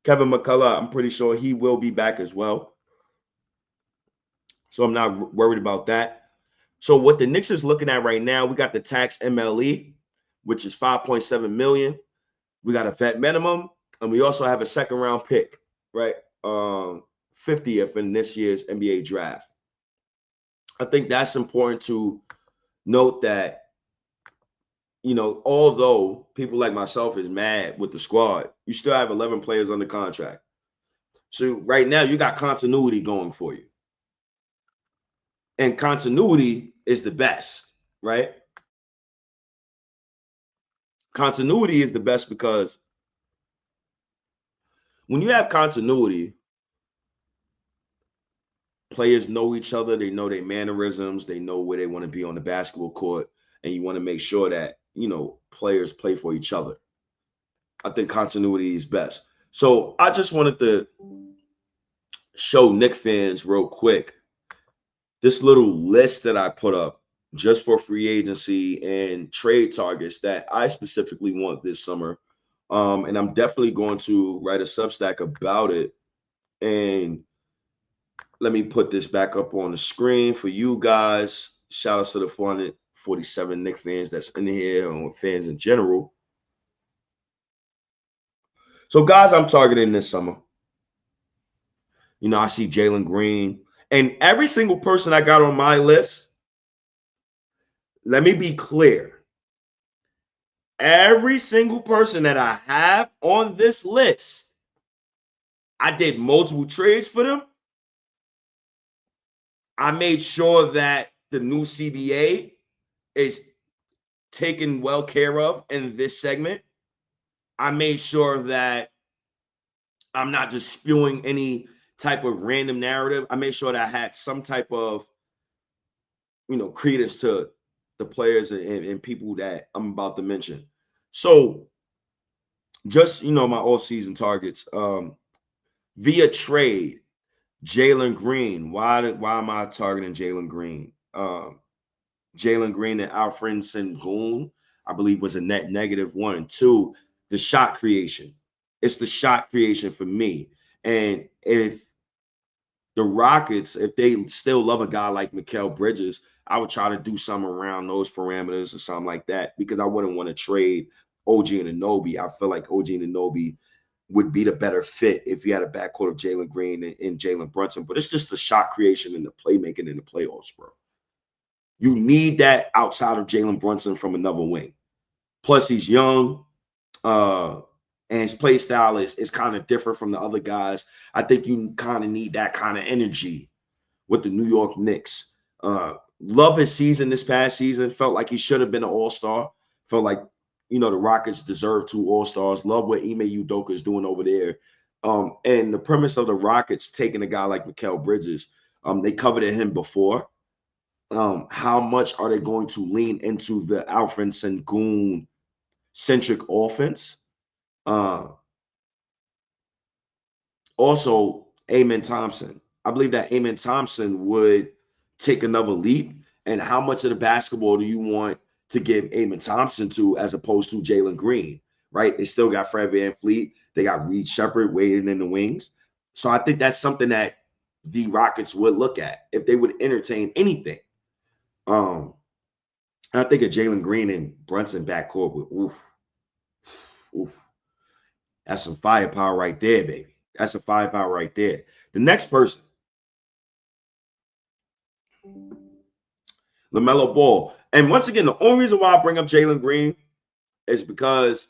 McCullough, I'm pretty sure he will be back as well. So I'm not worried about that. So what the Knicks is looking at right now, we got the tax MLE. which is $5.7 million. We got a vet minimum, and we also have a second round pick, right? 50th in this year's NBA draft. I think that's important to note that, although people like myself is mad with the squad, you still have 11 players under contract. So right now you got continuity going for you. And continuity is the best, right? Continuity is the best because when you have continuity, players know each other, they know their mannerisms, they know where they want to be on the basketball court, and you want to make sure that, players play for each other. I think continuity is best. So I just wanted to show Knicks fans real quick this little list that I put up just for free agency and trade targets that I specifically want this summer. And I'm definitely going to write a Substack about it. And let me put this back up on the screen for you guys. Shout out to the 447 Knicks fans that's in here, and fans in general. So, guys, I'm targeting this summer. I see Jalen Green. And every single person I got on my list, let me be clear. Every single person that I have on this list, I did multiple trades for them. I made sure that the new CBA is taken well care of in this segment. I made sure that I'm not just spewing any type of random narrative. I made sure that I had some type of, credence to the players and people that I'm about to mention. So just, my off-season targets. Via trade, Jalen Green. Why am I targeting Jalen Green? Jalen Green and Alfred Sengun, I believe, was a net negative 1 and 2. The shot creation. It's the shot creation for me. And if the Rockets, if they still love a guy like Mikal Bridges, I would try to do something around those parameters or something like that, because I wouldn't want to trade OG Anunoby. I feel like OG Anunoby would be the better fit if you had a backcourt of Jalen Green and Jalen Brunson. But it's just the shot creation and the playmaking in the playoffs, bro. You need that outside of Jalen Brunson from another wing. Plus, he's young, and his play style is kind of different from the other guys. I think you kind of need that kind of energy with the New York Knicks. Love his season this past season. Felt like he should have been an all-star. Felt like, the Rockets deserve 2 all-stars. Love what Ime Udoka is doing over there. And the premise of the Rockets taking a guy like Mikal Bridges, they coveted him before. How much are they going to lean into the Alfred Sengun centric offense? Also, Amen Thompson. I believe that Amen Thompson would take another leap. And how much of the basketball do you want to give Amen Thompson to as opposed to Jalen Green, right? They still got Fred VanVleet. They got Reed Shepherd waiting in the wings. So I think that's something that the Rockets would look at if they would entertain anything. I think a Jalen Green and Brunson backcourt would, oof. That's some firepower right there, baby. That's a firepower right there. The next person, LaMelo Ball. And once again, the only reason why I bring up Jalen Green is because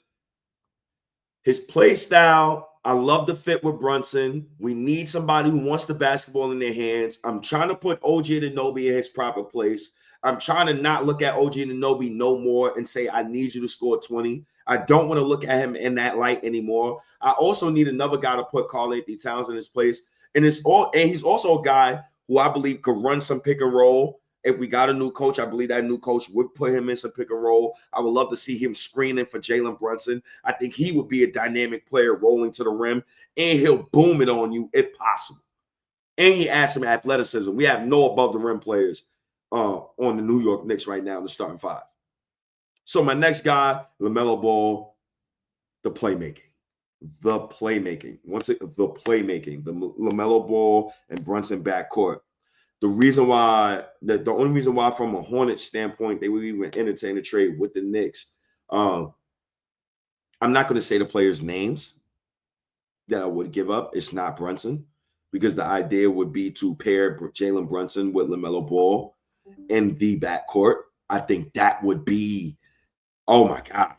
his play style, I love the fit with Brunson. We need somebody who wants the basketball in their hands. I'm trying to put OG Anunoby in his proper place. I'm trying to not look at OG Anunoby no more and say, I need you to score 20. I don't want to look at him in that light anymore. I also need another guy to put Karl-Anthony Towns in his place. And he's also a guy who I believe could run some pick and roll. If we got a new coach, I believe that new coach would put him in some pick and roll. I would love to see him screening for Jalen Brunson. I think he would be a dynamic player rolling to the rim, and he'll boom it on you if possible. And he adds some athleticism. We have no above the rim players on the New York Knicks right now in the starting 5. So my next guy, LaMelo Ball, the playmaking. Once again, the playmaking. The LaMelo Ball and Brunson backcourt. The reason why, the only reason why from a Hornets standpoint, they would even entertain a trade with the Knicks I'm not going to say the players' names that I would give up. It's not Brunson, because the idea would be to pair Jalen Brunson with LaMelo Ball in the backcourt. I think that would be, oh my God.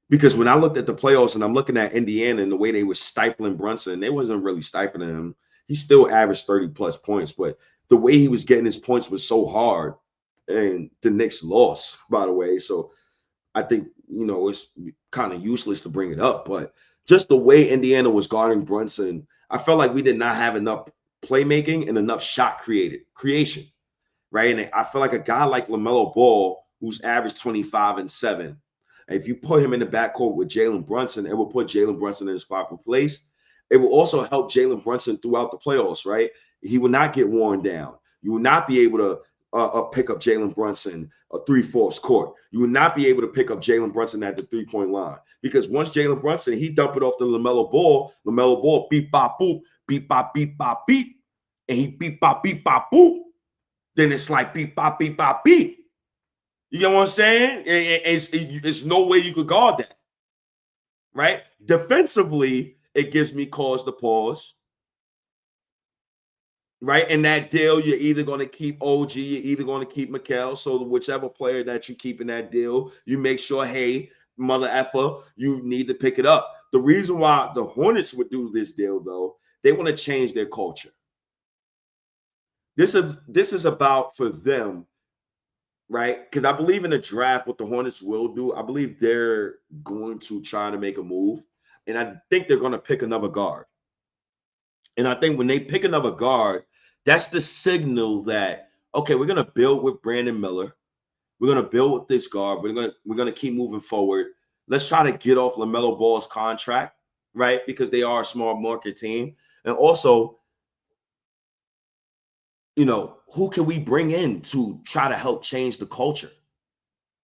Because when I looked at the playoffs and I'm looking at Indiana and the way they were stifling Brunson, they wasn't really stifling him. He still averaged 30 plus points, but the way he was getting his points was so hard. And the Knicks lost, by the way. So I think, it's kind of useless to bring it up, but just the way Indiana was guarding Brunson, I felt like we did not have enough playmaking and enough shot creation, right? And I feel like a guy like LaMelo Ball, who's averaged 25 and 7, if you put him in the backcourt with Jalen Brunson, it will put Jalen Brunson in his proper place. It will also help Jalen Brunson throughout the playoffs, right? He will not get worn down. You will not be able to pick up Jalen Brunson a 3/4 court. You will not be able to pick up Jalen Brunson at the 3-point line, because once Jalen Brunson, he dump it off to LaMelo Ball, beep, bop, boop, beep, bop, beep, and he beep, bop, boop, then it's like beep, bop, beep. You know what I'm saying? It's no way you could guard that, right? Defensively, it gives me cause to pause. Right. In that deal, you're either going to keep OG, you're either going to keep Mikal. So whichever player that you keep in that deal, you make sure, hey, mother effer, you need to pick it up. The reason why the Hornets would do this deal, though, they want to change their culture. This is about, for them, right? Because I believe in the draft, what the Hornets will do, I believe they're going to try to make a move. And I think they're going to pick another guard. And I think when they pick another guard, that's the signal that, okay, we're going to build with Brandon Miller. We're going to build with this guard. We're going to keep moving forward. Let's try to get off LaMelo Ball's contract, right? Because they are a small market team. And also, who can we bring in to try to help change the culture,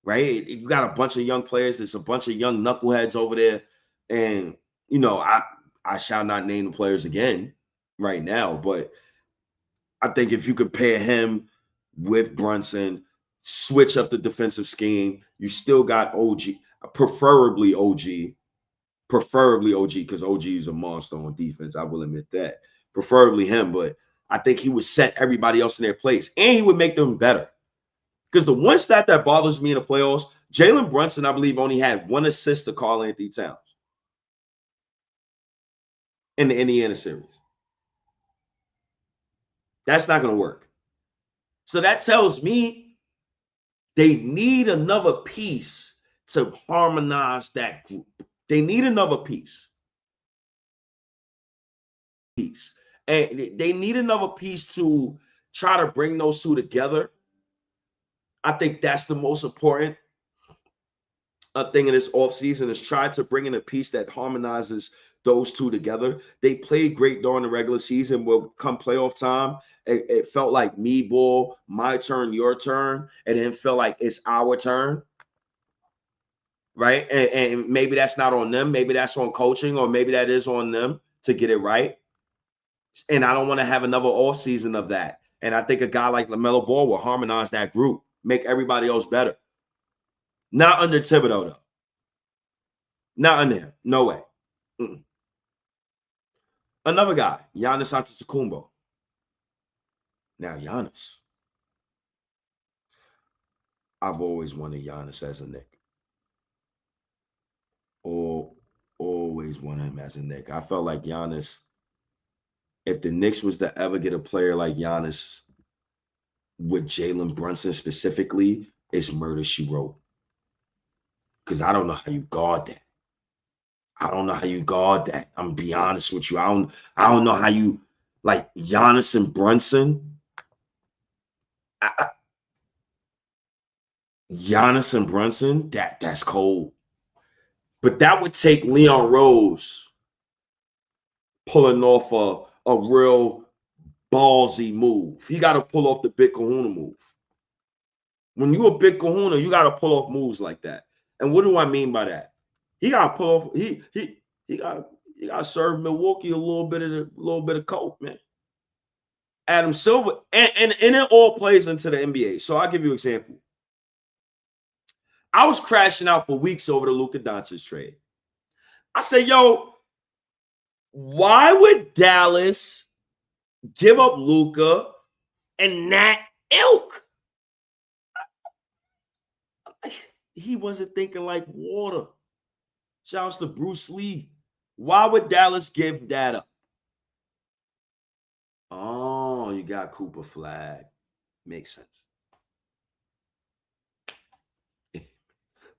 right? You got a bunch of young players. There's a bunch of young knuckleheads over there. And, I shall not name the players again right now, but I think if you could pair him with Brunson, switch up the defensive scheme, you still got OG, preferably OG, because OG is a monster on defense. I will admit that. Preferably him, but I think he would set everybody else in their place, and he would make them better. Because the one stat that bothers me in the playoffs, Jalen Brunson, I believe, only had 1 assist to Karl-Anthony Towns in the Indiana series. That's not going to work. So that tells me they need another piece to harmonize that group. They need another piece. And they need another piece to try to bring those two together. I think that's the most important thing in this offseason, is try to bring in a piece that harmonizes those two together. They played great during the regular season, but come playoff time, it felt like me ball, my turn, your turn, and then felt like it's our turn, right? And maybe that's not on them. Maybe that's on coaching, or maybe that is on them to get it right. And I don't want to have another offseason of that. And I think a guy like LaMelo Ball will harmonize that group, make everybody else better. Not under Thibodeau, though. Not under him. No way. Another guy, Giannis Antetokounmpo. Now, Giannis, I've always wanted Giannis as a Knick. Always wanted him as a Knick. I felt like Giannis, if the Knicks was to ever get a player like Giannis with Jalen Brunson specifically, it's murder she wrote. Because I don't know how you guard that. I'm gonna be honest with you. I don't know how you, like, Giannis and Brunson. Giannis and Brunson, that's cold. But that would take Leon Rose pulling off a real ballsy move. He got to pull off the big kahuna move. When you're a big kahuna, you got to pull off moves like that. And what do I mean by that? He got to pull off. He got to serve Milwaukee a little bit of coke, man. Adam Silver, and it all plays into the NBA. So I'll give you an example. I was crashing out for weeks over the Luka Doncic trade. I said, yo, why would Dallas give up Luka and that ilk? He wasn't thinking like water. Shouts to Bruce Lee. Why would Dallas give that up? Oh, you got Cooper Flag. Makes sense.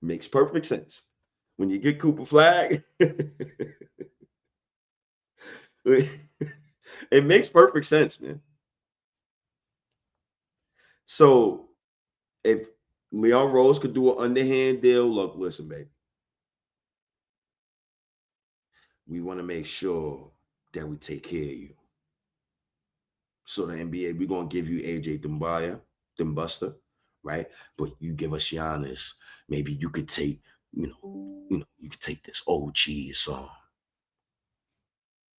Makes perfect sense. When you get Cooper Flag, it makes perfect sense, man. So if Leon Rose could do an underhand deal, look, listen, baby. We want to make sure that we take care of you. So the NBA, we're gonna give you AJ Dumbuster, right? But you give us Giannis. Maybe you could take, you could take this OG or something.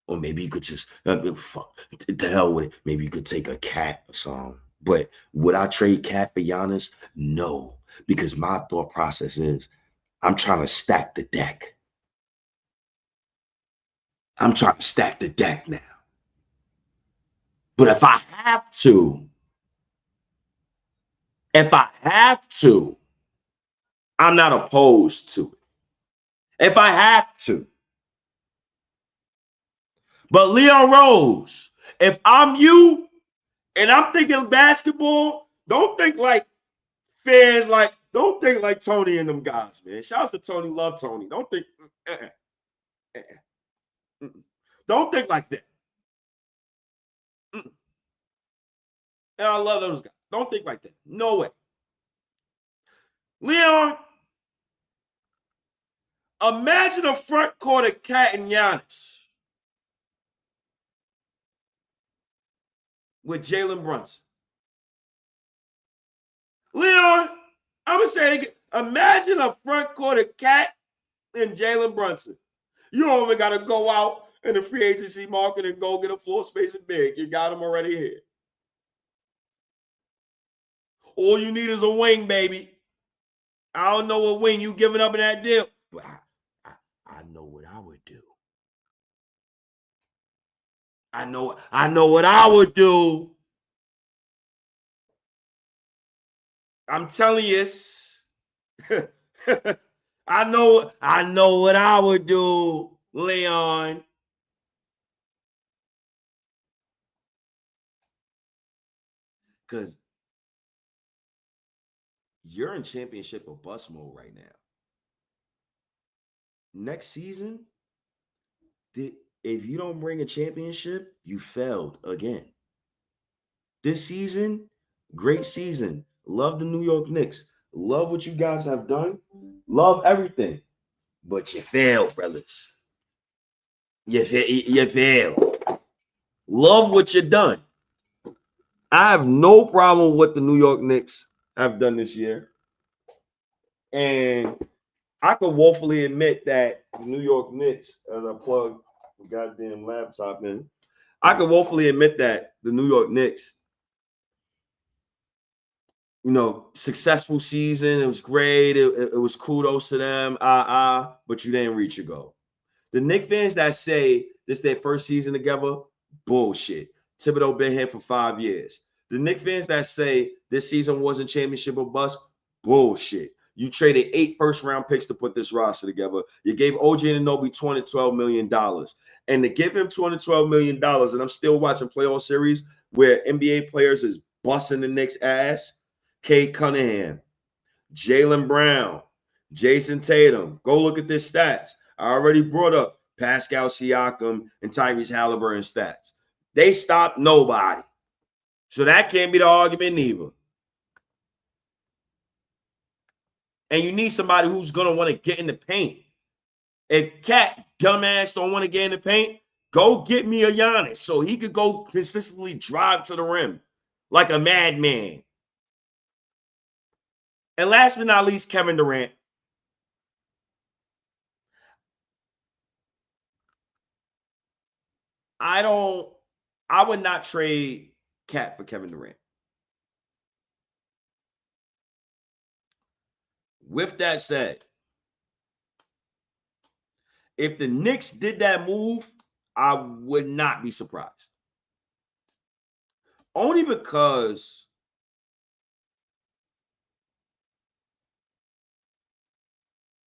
Or maybe you could just fuck the hell with it. Maybe you could take a cat or something. But would I trade Cat for Giannis? No, because my thought process is I'm trying to stack the deck. I'm trying to stack the deck now. But if I have to, I'm not opposed to it. If I have to. But Leon Rose, if I'm you and I'm thinking basketball, don't think like fans, don't think like Tony and them guys, man. Shouts to Tony, love Tony. Don't think, don't think like that. And I love those guys. Don't think like that. No way. Leon, imagine a front court of Cat and Giannis with Jalen Brunson. Leon, I'm going to say again, imagine a front court of Cat and Jalen Brunson. You only got to go out in the free agency market and go get a floor space and big. You got them already here. All you need is a wing, baby. I don't know what wing you giving up in that deal, but I know what I would do. I know what I would do. I'm telling you, I know what I would do, Leon. Because you're in championship or bust mode right now. Next season, if you don't bring a championship, you failed again. This season, great season. Love the New York Knicks. Love what you guys have done. Love everything. But you failed, brothers. You failed. Love what you've done. I have no problem with what the New York Knicks have done this year. And I could woefully admit that the New York Knicks, as I plug the goddamn laptop in, I could woefully admit that the New York Knicks, successful season. It was great. It was kudos to them. But you didn't reach your goal. The Knicks fans that say this their first season together, bullshit. Thibodeau been here for 5 years. The Knicks fans that say this season wasn't championship or bust, bullshit. You traded 8 first-round picks to put this roster together. You gave OG Anunoby $212 million. And to give him $212 million, and I'm still watching playoff series where NBA players is busting the Knicks' ass, Cade Cunningham, Jaylen Brown, Jason Tatum. Go look at their stats. I already brought up Pascal Siakam and Tyrese Halliburton stats. They stopped nobody. So that can't be the argument neither. And you need somebody who's going to want to get in the paint. If Cat, dumbass, don't want to get in the paint, go get me a Giannis so he could go consistently drive to the rim like a madman. And last but not least, Kevin Durant. I would not trade Cat for Kevin Durant. With that said, if the Knicks did that move, I would not be surprised. Only because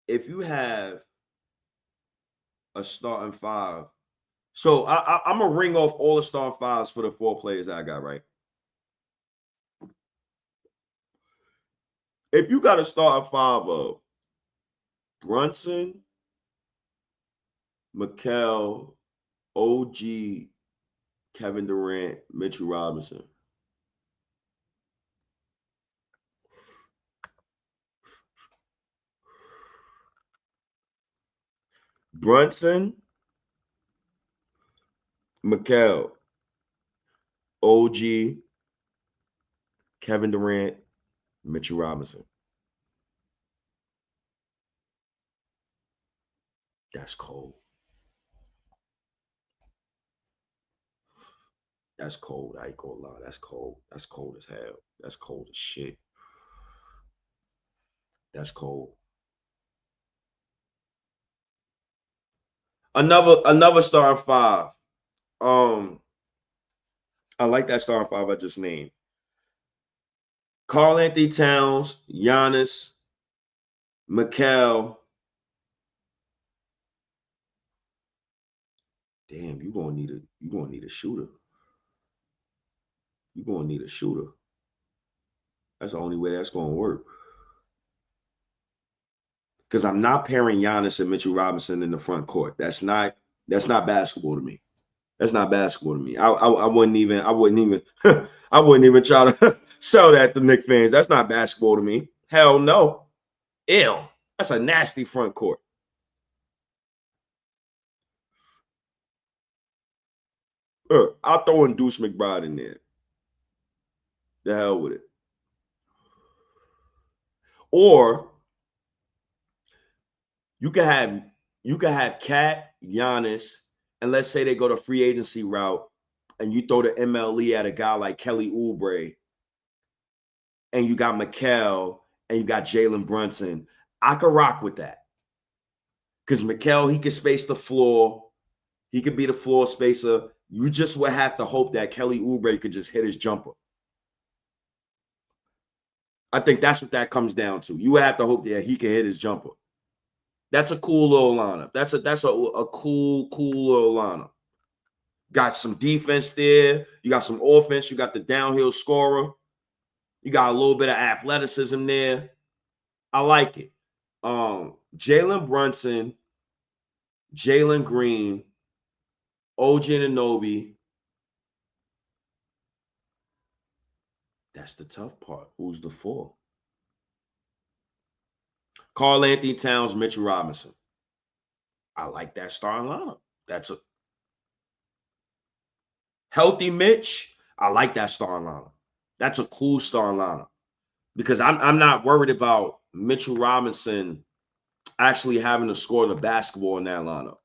if you have a starting five, so I'm going to ring off all the starting fives for the 4 players that I got, right? If you got a starting five of Brunson, Mikal, OG, Kevin Durant, Mitchell Robinson. Brunson, Mikal, OG, Kevin Durant, Mitchell Robinson. That's cold. That's cold. I ain't gonna lie. That's cold. That's cold as hell. That's cold as shit. That's cold. Another starting five. I like that starting five I just named. Karl Anthony Towns, Giannis, Mikal. Damn, you're gonna need a shooter. You're gonna need a shooter. That's the only way that's gonna work. Because I'm not pairing Giannis and Mitchell Robinson in the front court. That's not basketball to me. That's not basketball to me. I wouldn't even I wouldn't even try to sell that to Knicks fans. That's not basketball to me. Hell no. Ew. That's a nasty front court. I'll throw in Deuce McBride in there. The hell with it. Or you can have Cat, Giannis, and let's say they go the free agency route, and you throw the MLE at a guy like Kelly Oubre, and you got Mikal, and you got Jalen Brunson. I could rock with that. Because Mikal, he can space the floor. He could be the floor spacer. You just would have to hope that Kelly Oubre could just hit his jumper. I think that's what that comes down to. You would have to hope that he can hit his jumper. That's a cool little lineup. That's a cool little lineup. Got some defense there. You got some offense. You got the downhill scorer. You got a little bit of athleticism there. I like it. Jalen Brunson, Jalen Green, OG Anunoby. That's the tough part. Who's the 4? Karl Anthony Towns, Mitchell Robinson. I like that starting lineup. That's a healthy Mitch. I like that starting lineup. That's a cool starting lineup because I'm not worried about Mitchell Robinson actually having to score the basketball in that lineup.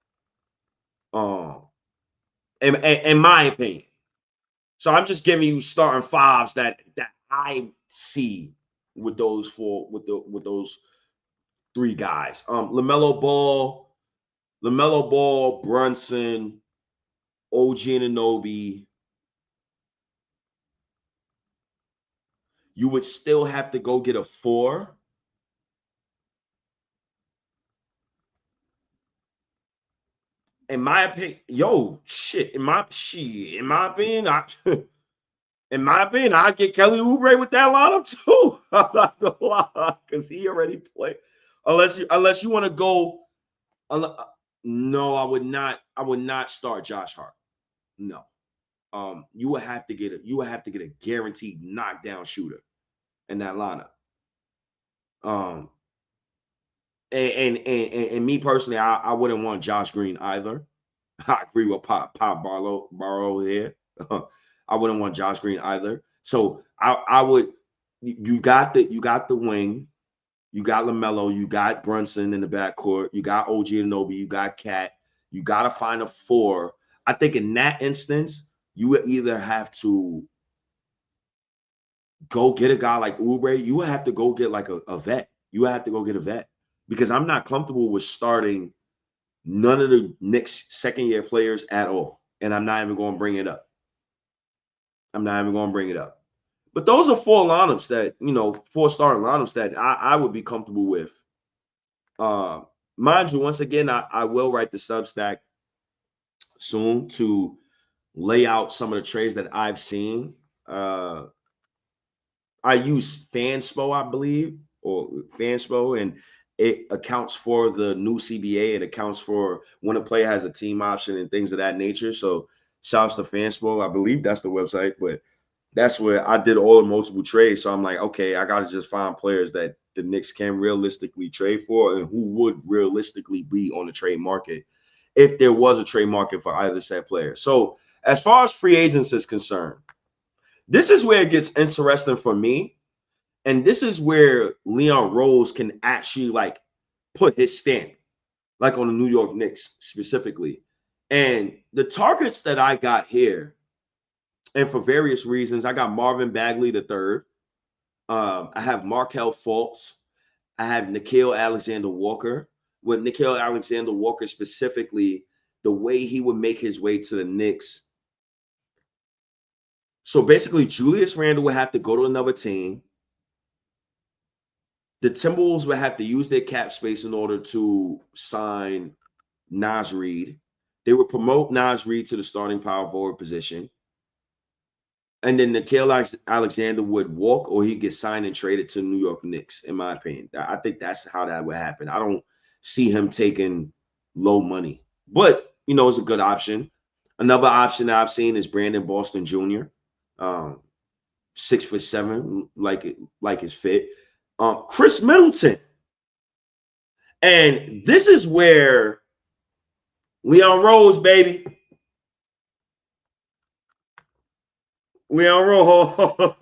In my opinion. So I'm just giving you starting fives that I see with those 4 with those 3 guys. LaMelo Ball, Brunson, OG Anunoby. You would still have to go get a 4. In my opinion, in my opinion, I get Kelly Oubre with that lineup too. I'm not gonna lie, because he already played. Unless you want to go, no, I would not start Josh Hart. No, you would have to get a guaranteed knockdown shooter in that lineup. And me personally, I wouldn't want Josh Green either. I agree with Pop Barlow here. I wouldn't want Josh Green either. So I would. You got the wing. You got LaMelo. You got Brunson in the backcourt. You got OG Anunoby. You got Cat. You got to find a 4. I think in that instance, you would either have to go get a guy like Oubre. You would have to go get like a vet. You have to go get a vet because I'm not comfortable with starting none of the Knicks second-year players at all. And I'm not even going to bring it up. But those are four lineups that, four starting lineups that I would be comfortable with. Mind you, once again, I will write the Substack soon to lay out some of the trades that I've seen. I use Fanspo, I believe, or Fanspo, and it accounts for the new CBA. It accounts for when a player has a team option and things of that nature. So shouts to Fanspo. I believe that's the website, but that's where I did all the multiple trades. So I'm like, okay, I got to just find players that the Knicks can realistically trade for and who would realistically be on the trade market if there was a trade market for either said player. So as far as free agents is concerned, this is where it gets interesting for me. And this is where Leon Rose can actually like put his stamp, like on the New York Knicks specifically. And the targets that I got here, and for various reasons, I got Marvin Bagley III. I have Markel Fultz. I have Nickeil Alexander-Walker. With Nickeil Alexander-Walker specifically, the way he would make his way to the Knicks. So basically, Julius Randle would have to go to another team. The Timberwolves would have to use their cap space in order to sign Naz Reid. They would promote Naz Reid to the starting power forward position. And then Nickeil Alexander would walk or he'd get signed and traded to New York Knicks, in my opinion. I think that's how that would happen. I don't see him taking low money. But, it's a good option. Another option that I've seen is Brandon Boston Jr. 6'7", like his fit. Chris Middleton. And this is where Leon Rose, baby. Leon Rose.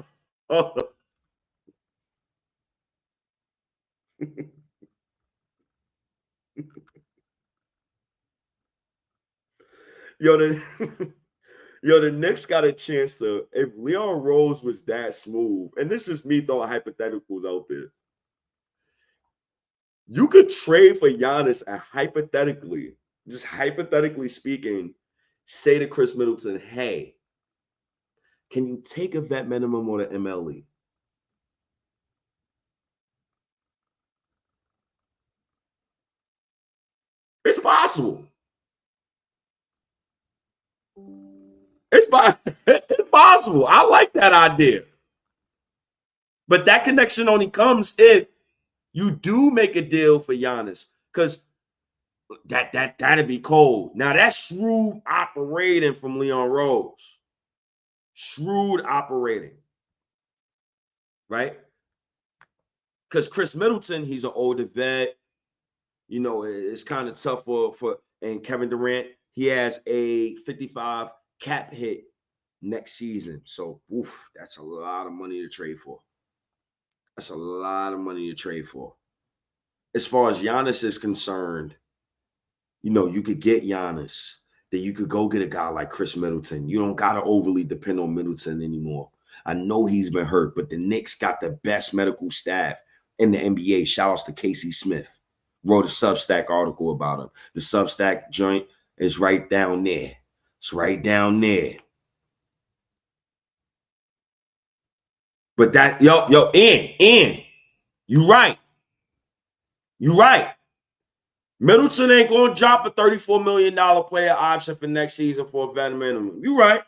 Yo, the Knicks got a chance to, if Leon Rose was that smooth, and this is me throwing hypotheticals out there, you could trade for Giannis and just hypothetically speaking, say to Chris Middleton, hey, can you take a vet minimum on the MLE? It's possible. It's possible. I like that idea. But that connection only comes if you do make a deal for Giannis, because that'd be cold. Now that's shrewd operating from Leon Rose. Shrewd operating, right? Because Chris Middleton, he's an older vet. It's kind of tough and Kevin Durant, he has a 55 cap hit next season. So, that's a lot of money to trade for. That's a lot of money to trade for. As far as Giannis is concerned, you could get Giannis. Then you could go get a guy like Chris Middleton. You don't got to overly depend on Middleton anymore. I know he's been hurt, but the Knicks got the best medical staff in the NBA. Shout outs to Casey Smith. Wrote a Substack article about him. The Substack joint is right down there. It's right down there. But Ian, you right. Middleton ain't going to drop a $34 million player option for next season for a vet minimum. You right.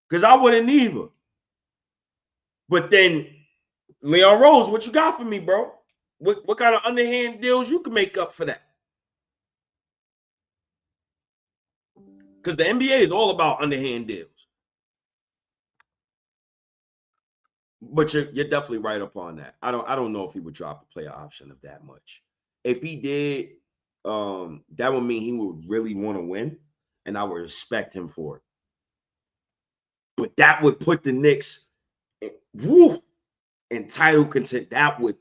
Because I wouldn't either. But then, Leon Rose, what you got for me, bro? What kind of underhand deals you can make up for that? Because the NBA is all about underhand deals. But you're definitely right upon that. I don't know if he would drop a player option of that much. If he did, that would mean he would really want to win, and I would respect him for it. But that would put the Knicks in title content. That would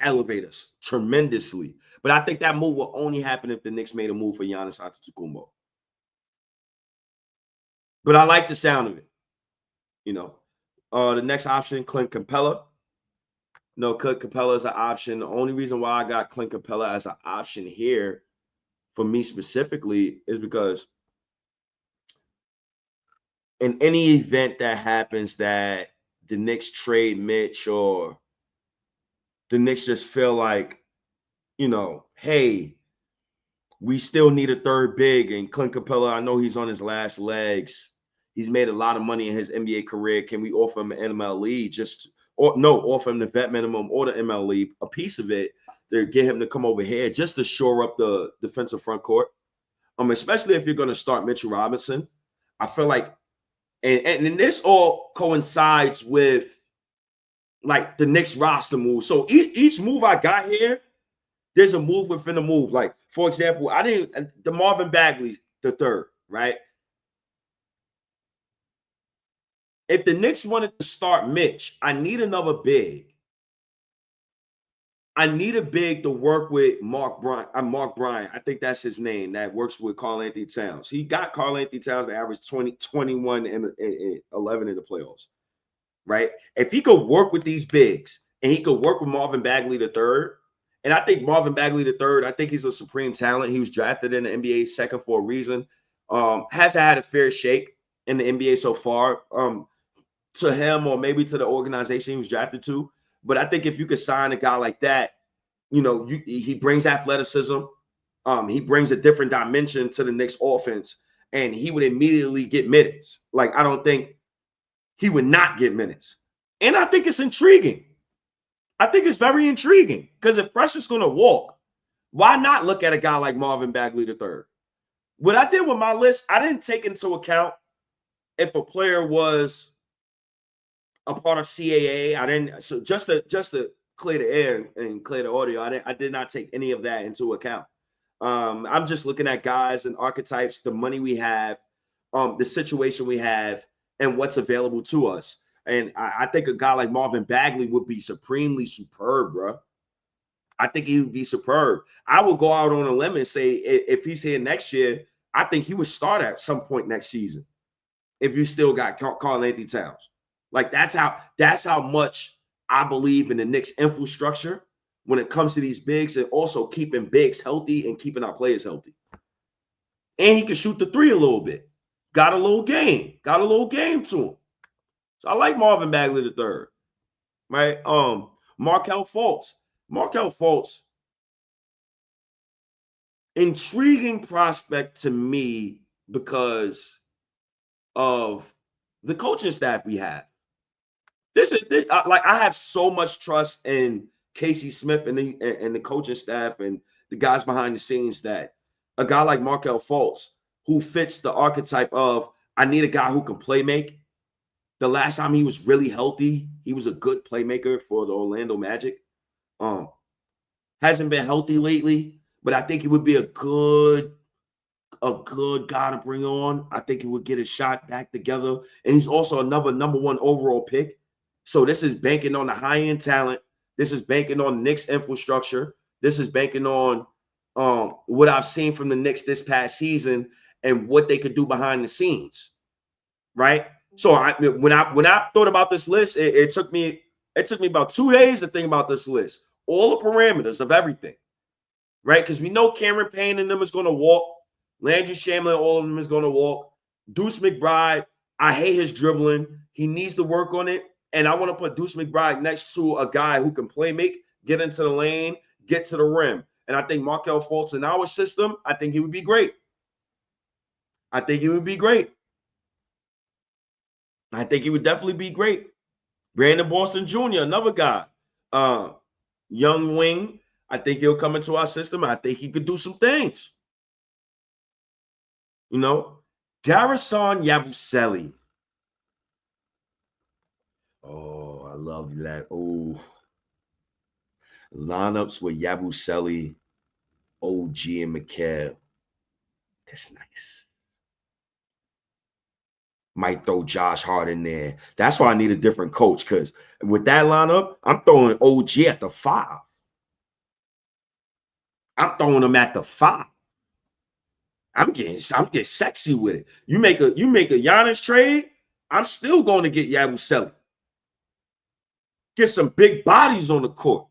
elevate us tremendously. But I think that move will only happen if the Knicks made a move for Giannis Antetokounmpo. But I like the sound of it. The next option, Clint Capella. No, Clint Capella is an option. The only reason why I got Clint Capella as an option here for me specifically is because in any event that happens that the Knicks trade Mitch or the Knicks just feel like, hey, we still need a third big. And Clint Capella, I know he's on his last legs. He's made a lot of money in his NBA career. Can we offer him an MLE? Offer him the vet minimum or the MLE, a piece of it to get him to come over here just to shore up the defensive front court. Especially if you're going to start Mitchell Robinson. I feel like, and this all coincides with like the Knicks roster move. So each move I got here, there's a move within a move. Like, for example, the Marvin Bagley the third, right? If the Knicks wanted to start Mitch, I need another big. I need a big to work with Mark Bryant. I think that's his name, that works with Karl-Anthony Towns. He got Karl-Anthony Towns to average 20, 21, and 11 in the playoffs, right? If he could work with these bigs and he could work with Marvin Bagley the third, and I think Marvin Bagley the third, I think he's a supreme talent. He was drafted in the NBA second for a reason. Hasn't had a fair shake in the NBA so far. To him or maybe to the organization he was drafted to. But I think if you could sign a guy like that, he brings athleticism. He brings a different dimension to the Knicks offense, and he would immediately get minutes. Like, I don't think he would not get minutes. And I think it's intriguing. I think it's very intriguing because if Pressure's going to walk, why not look at a guy like Marvin Bagley III? What I did with my list, I didn't take into account if a player was a part of CAA. I didn't. So just to clear the air and clear the audio, I did not take any of that into account. I'm just looking at guys and archetypes, the money we have, the situation we have, and what's available to us. And I think a guy like Marvin Bagley would be supremely superb, bro. I think he would be superb. I would go out on a limb and say if he's here next year, I think he would start at some point next season if you still got Karl-Anthony Towns. Like, that's how much I believe in the Knicks infrastructure when it comes to these bigs, and also keeping bigs healthy and keeping our players healthy. And he can shoot the three a little bit. Got a little game to him. So I like Marvin Bagley III, right? Markelle Fultz, intriguing prospect to me because of the coaching staff we have. I have so much trust in Casey Smith and the coaching staff and the guys behind the scenes that a guy like Markelle Fultz, who fits the archetype of I need a guy who can play make. The last time he was really healthy, he was a good playmaker for the Orlando Magic. Hasn't been healthy lately, but I think he would be a good guy to bring on. I think he would get his shot back together. And he's also another number one overall pick. So this is banking on the high-end talent. This is banking on Knicks infrastructure. This is banking on what I've seen from the Knicks this past season and what they could do behind the scenes, right? So when I thought about this list, it took me about 2 days to think about this list. All the parameters of everything, right? Because we know Cameron Payne and them is going to walk. Landry Shamet, all of them is going to walk. Deuce McBride, I hate his dribbling. He needs to work on it. And I want to put Deuce McBride next to a guy who can play make, get into the lane, get to the rim. And I think Markelle Fultz in our system, I think he would be great. I think he would definitely be great. Brandon Boston Jr., another guy. Young wing. I think he'll come into our system. I think he could do some things. Garrison Yabusele. Oh, I love that. Oh, lineups with Yabusele, OG, and Mikal. That's nice. Might throw Josh Hart in there. That's why I need a different coach, because with that lineup, I'm throwing OG at the 5. I'm throwing him at the 5. I'm getting sexy with it. You make a Giannis trade, I'm still going to get Yabusele. Get some big bodies on the court.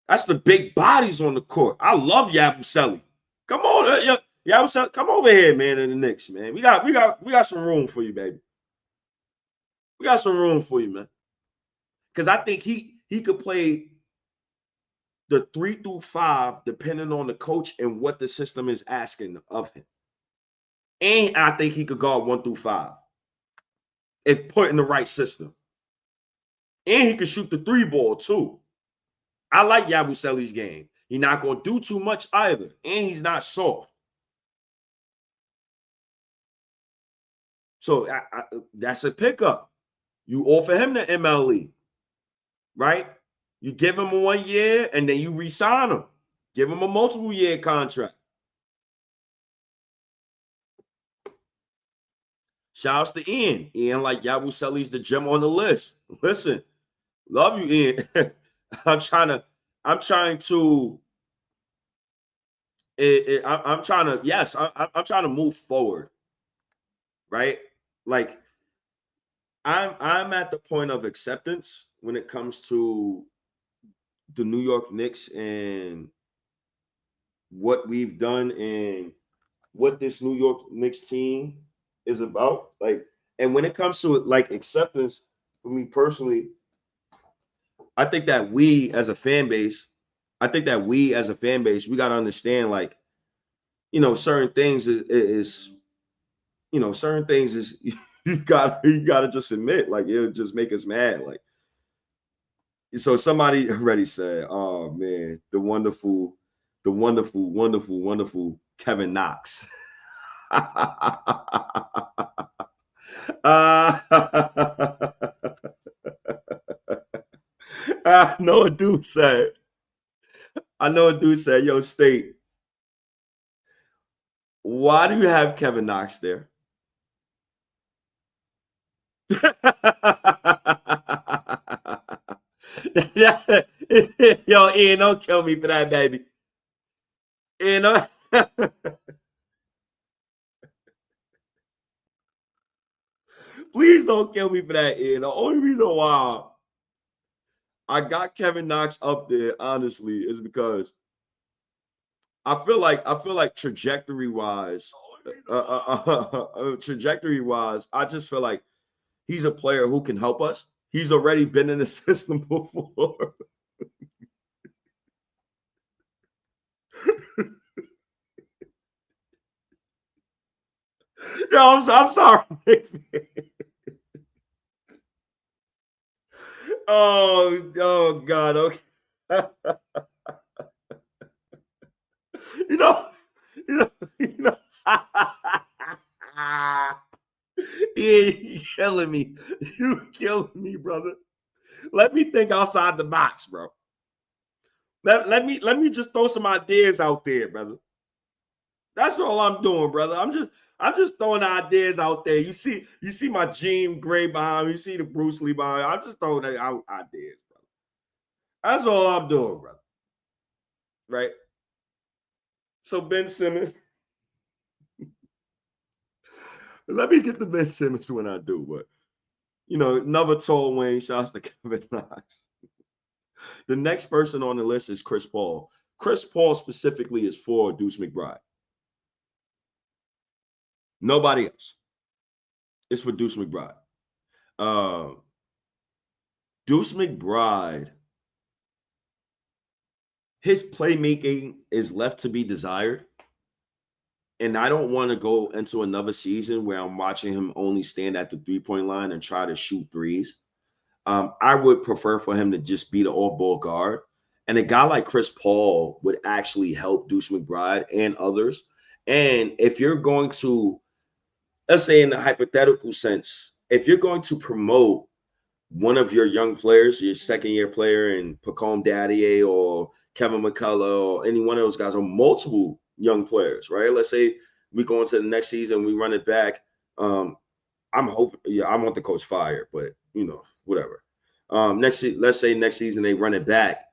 That's the big bodies on the court. I love Yabusele. Come on, Yabusele, come over here, man, in the Knicks, man. We got some room for you, baby. We got some room for you, man. Because I think he could play the 3 through 5, depending on the coach and what the system is asking of him. And I think he could guard 1 through 5 if put in the right system. And he could shoot the 3 ball too. I like Yabusele's game. He's not going to do too much either. And he's not soft. So that's a pickup. You offer him the MLE, right? You give him a 1 year and then you re-sign him. Give him a multiple year contract. Shouts to Ian. Ian like Yabusele's the gem on the list. Listen, love you, Ian. I'm trying to move forward, right? Like I'm at the point of acceptance when it comes to the New York Knicks and what we've done and what this New York Knicks team is about. Like, and when it comes to like acceptance, for me personally, I think that we as a fan base, we got to understand, like, certain things is you got to just admit, like, it'll just make us mad. Like, so somebody already said, oh man, the wonderful Kevin Knox. I know a dude said, yo, State, why do you have Kevin Knox there? Yo, Ian, don't kill me for that, baby. Ian, please don't kill me for that, Ian. The only reason why I got Kevin Knox up there, honestly, is because I feel like trajectory wise, I just feel like he's a player who can help us. He's already been in the system before. Yo, I'm sorry. Oh God. Okay. you know. Yeah, you killing me. You killing me, brother. Let me think outside the box, bro. Let me just throw some ideas out there, brother. That's all I'm doing, brother. I'm just throwing ideas out there. You see my Jean Grey behind me. You see the Bruce Lee behind me. I'm just throwing out ideas, brother. That's all I'm doing, brother. Right? So Ben Simmons. Let me get to Ben Simmons when I do, but another tall Wayne. Shouts to Kevin Knox. The next person on the list is Chris Paul. Chris Paul specifically is for Deuce McBride. Nobody else. It's for Deuce McBride. Deuce McBride, his playmaking is left to be desired. And I don't want to go into another season where I'm watching him only stand at the 3-point line and try to shoot threes. I would prefer for him to just be the off-ball guard. And a guy like Chris Paul would actually help Deuce McBride and others. And if you're going to, let's say in the hypothetical sense, if you're going to promote one of your young players, your second-year player, and Pacome Daddier or Kevin McCullough or any one of those guys, or multiple young players, right? Let's say we go into the next season, we run it back. I'm hoping, I want the coach fired, but whatever. Let's say next season they run it back,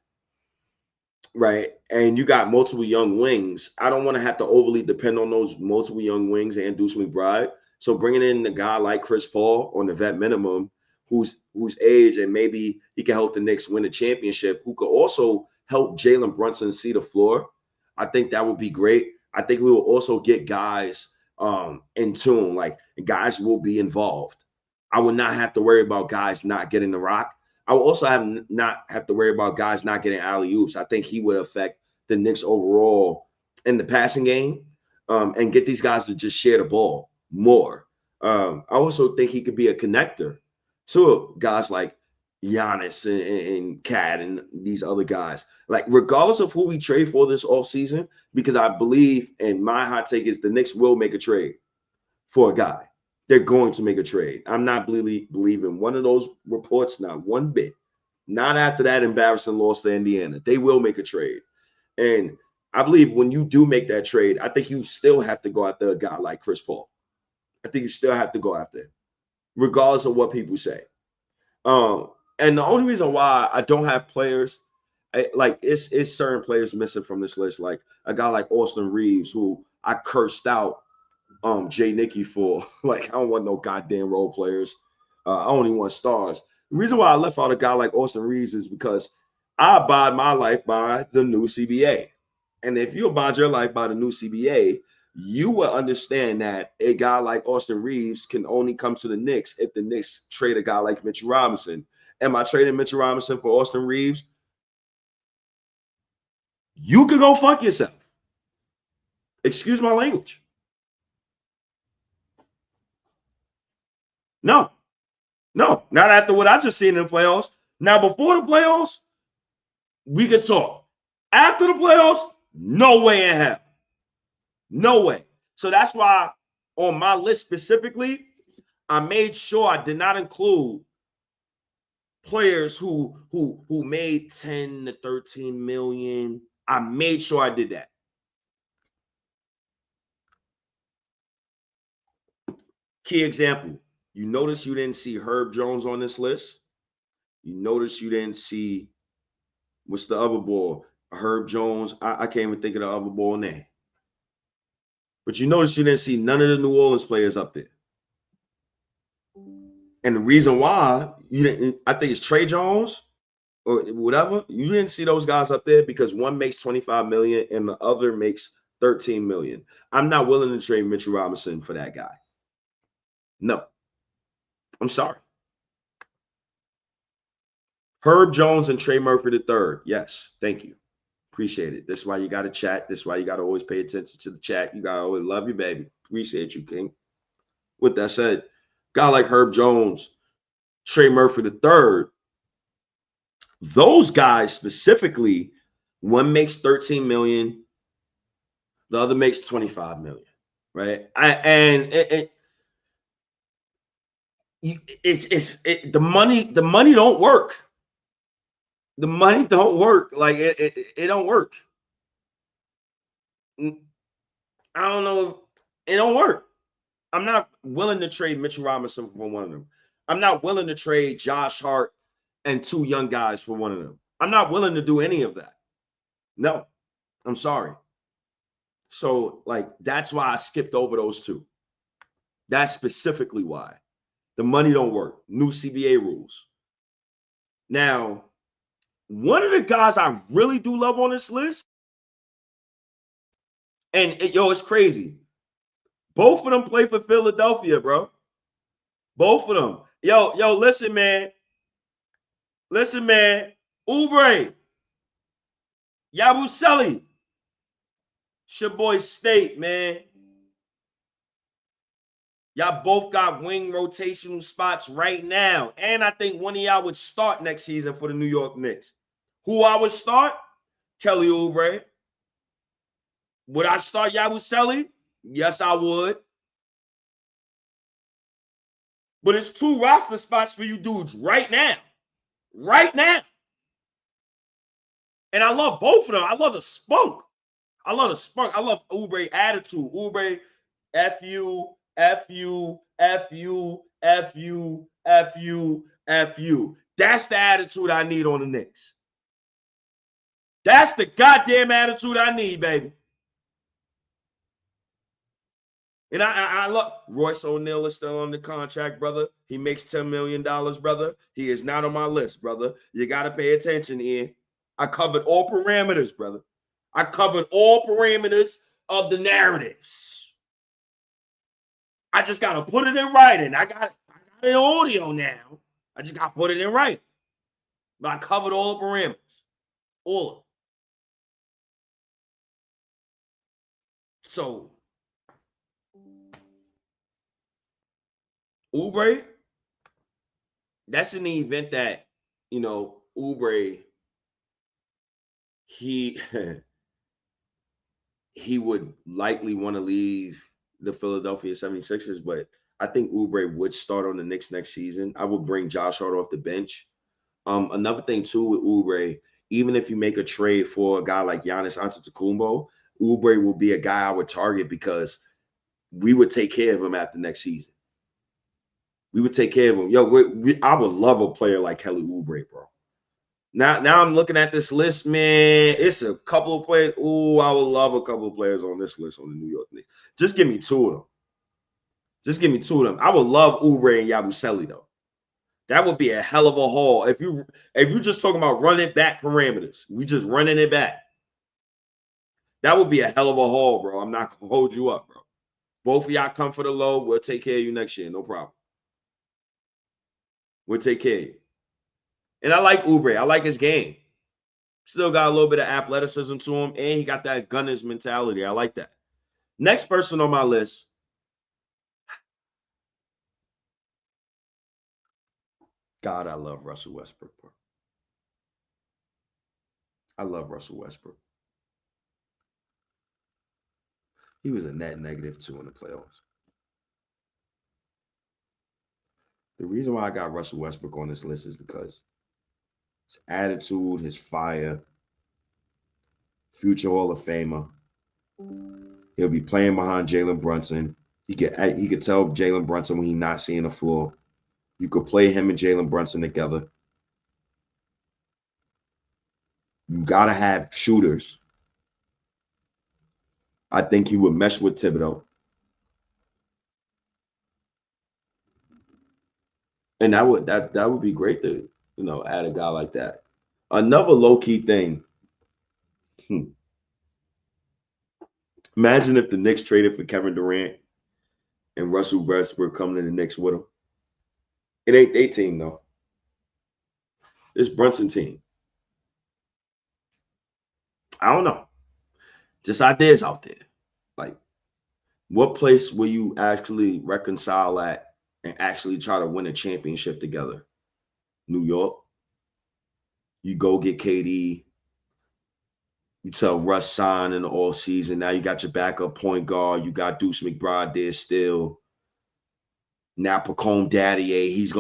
right? And you got multiple young wings. I don't want to have to overly depend on those multiple young wings and Deuce McBride. So bringing in a guy like Chris Paul on the vet minimum, who's age, and maybe he can help the Knicks win a championship, who could also help Jalen Brunson see the floor, I think that would be great. I think we will also get guys in tune, like guys will be involved. I would not have to worry about guys not getting the rock. I will also not have to worry about guys not getting alley-oops. I think he would affect the Knicks overall in the passing game, and get these guys to just share the ball more. I also think he could be a connector to guys like Giannis and Cat and these other guys. Like, regardless of who we trade for this offseason, because I believe, and my hot take is the Knicks will make a trade for a guy. They're going to make a trade. I'm not believing one of those reports, not one bit. Not after that embarrassing loss to Indiana. They will make a trade. And I believe when you do make that trade, I think you still have to go after a guy like Chris Paul. I think you still have to go after him, regardless of what people say. And the only reason why I don't have players, it's certain players missing from this list, like a guy like Austin Reeves, who I cursed out Jay Nicky for. Like, I don't want no goddamn role players. I only want stars. The reason why I left out a guy like Austin Reeves is because I abide my life by the new CBA. And if you abide your life by the new CBA, you will understand that a guy like Austin Reeves can only come to the Knicks if the Knicks trade a guy like Mitchell Robinson. Am I trading Mitchell Robinson for Austin Reeves? You can go fuck yourself. Excuse my language. No, not after what I just seen in the playoffs. Now, before the playoffs, we could talk. After the playoffs, no way in hell. No way. So that's why on my list specifically, I made sure I did not include players who made 10 to 13 million. I made sure I did that. Key example. You notice you didn't see Herb Jones on this list. You notice you didn't see, what's the other ball? Herb Jones. I can't even think of the other ball name. But you notice you didn't see none of the New Orleans players up there. And the reason why you didn't, I think it's Trey Jones or whatever. You didn't see those guys up there because one makes 25 million and the other makes 13 million. I'm not willing to trade Mitchell Robinson for that guy. No. I'm sorry. Herb Jones and Trey Murphy III. Yes, thank you. Appreciate it. This is why you got to chat. This is why you got to always pay attention to the chat. You got to always love you, baby. Appreciate you, King. With that said, guy like Herb Jones, Trey Murphy III, those guys specifically, one makes 13 million, the other makes 25 million, right? The money don't work. The money don't work. Like it don't work. I don't know. It don't work. I'm not willing to trade Mitchell Robinson for one of them. I'm not willing to trade Josh Hart and two young guys for one of them. I'm not willing to do any of that. No, I'm sorry. So, like, that's why I skipped over those two. That's specifically why. The money don't work. New CBA rules. Now, one of the guys I really do love on this list, and it's crazy. Both of them play for Philadelphia, bro. Both of them. Yo, listen, man. Listen, man. Oubre. Yabusele. It's your boy State, man. Y'all both got wing rotational spots right now. And I think one of y'all would start next season for the New York Knicks. Who I would start? Kelly Oubre. Would I start Yabusele? Yes, I would. But it's two roster spots for you dudes right now. Right now. And I love both of them. I love the spunk. I love Oubre attitude. Oubre, F you, F you, F you, F you, F you, F you. That's the attitude I need on the Knicks. That's the goddamn attitude I need, baby. And I love Royce O'Neal is still on the contract, brother. He makes $10 million, brother. He is not on my list, brother. You got to pay attention, Ian. I covered all parameters, brother. I covered all parameters of the narratives. I just got to put it in writing. I got it in audio now. I just got to put it in writing. But I covered all the parameters. All of them. So, Oubre, that's in the event that, Oubre, he he would likely want to leave the Philadelphia 76ers, but I think Oubre would start on the Knicks next season. I would bring Josh Hart off the bench. Another thing too with Oubre, even if you make a trade for a guy like Giannis Antetokounmpo, Oubre will be a guy I would target because we would take care of him after next season. We would take care of him. Yo, I would love a player like Kelly Oubre, bro. Now I'm looking at this list, man. It's a couple of players. Ooh, I would love a couple of players on this list on the New York Knicks. Just give me two of them. Just give me two of them. I would love Oubre and Yabusele, though. That would be a hell of a haul. If you just talking about running back parameters, we just running it back. That would be a hell of a haul, bro. I'm not gonna hold you up, bro. Both of y'all come for the low. We'll take care of you next year. No problem. We'll take care of you. And I like Oubre. I like his game. Still got a little bit of athleticism to him, and he got that gunner's mentality. I like that. Next person on my list. God, I love Russell Westbrook, bro. I love Russell Westbrook. He was a net -2 in the playoffs. The reason why I got Russell Westbrook on this list is because his attitude, his fire, future Hall of Famer. He'll be playing behind Jalen Brunson. He could tell Jalen Brunson when he's not seeing the floor. You could play him and Jalen Brunson together. You got to have shooters. I think he would mesh with Thibodeau. And that would be great to, add a guy like that. Another low-key thing. Imagine if the Knicks traded for Kevin Durant and Russell Westbrook coming to the Knicks with him. It ain't their team, though. It's Brunson team. I don't know. Just ideas out there. Like, what place will you actually reconcile at and actually try to win a championship together? New York. You go get KD. You tell Russ sign in the all season. Now you got your backup point guard. You got Deuce McBride there still. Now Pacome Daddier, he's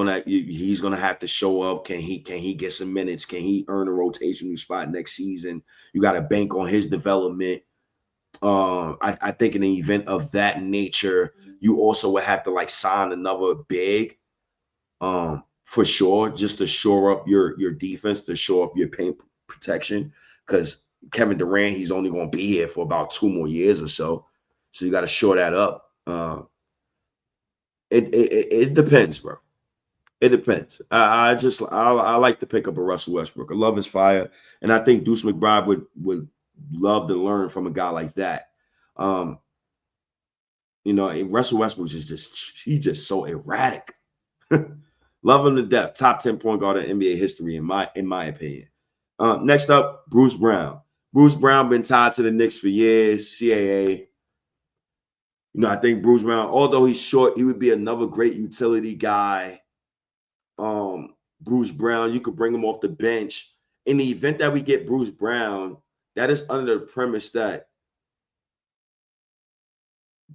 gonna have to show up. Can he get some minutes? Can he earn a rotational spot next season? You got to bank on his development. I think in an event of that nature, you also would have to sign another big, for sure, just to shore up your defense, to shore up your paint protection. Because Kevin Durant, he's only going to be here for about 2 more years or so, so you got to shore that up. It depends, bro. It depends. I like the pickup of Russell Westbrook. I love his fire, and I think Deuce McBride would love to learn from a guy like that. Russell Westbrook is he's just so erratic. Love him to death. Top 10 point guard in NBA history, in my opinion. Next up, Bruce Brown. Bruce Brown been tied to the Knicks for years. CAA. I think Bruce Brown, although he's short, he would be another great utility guy. Bruce Brown, you could bring him off the bench. In the event that we get Bruce Brown, that is under the premise that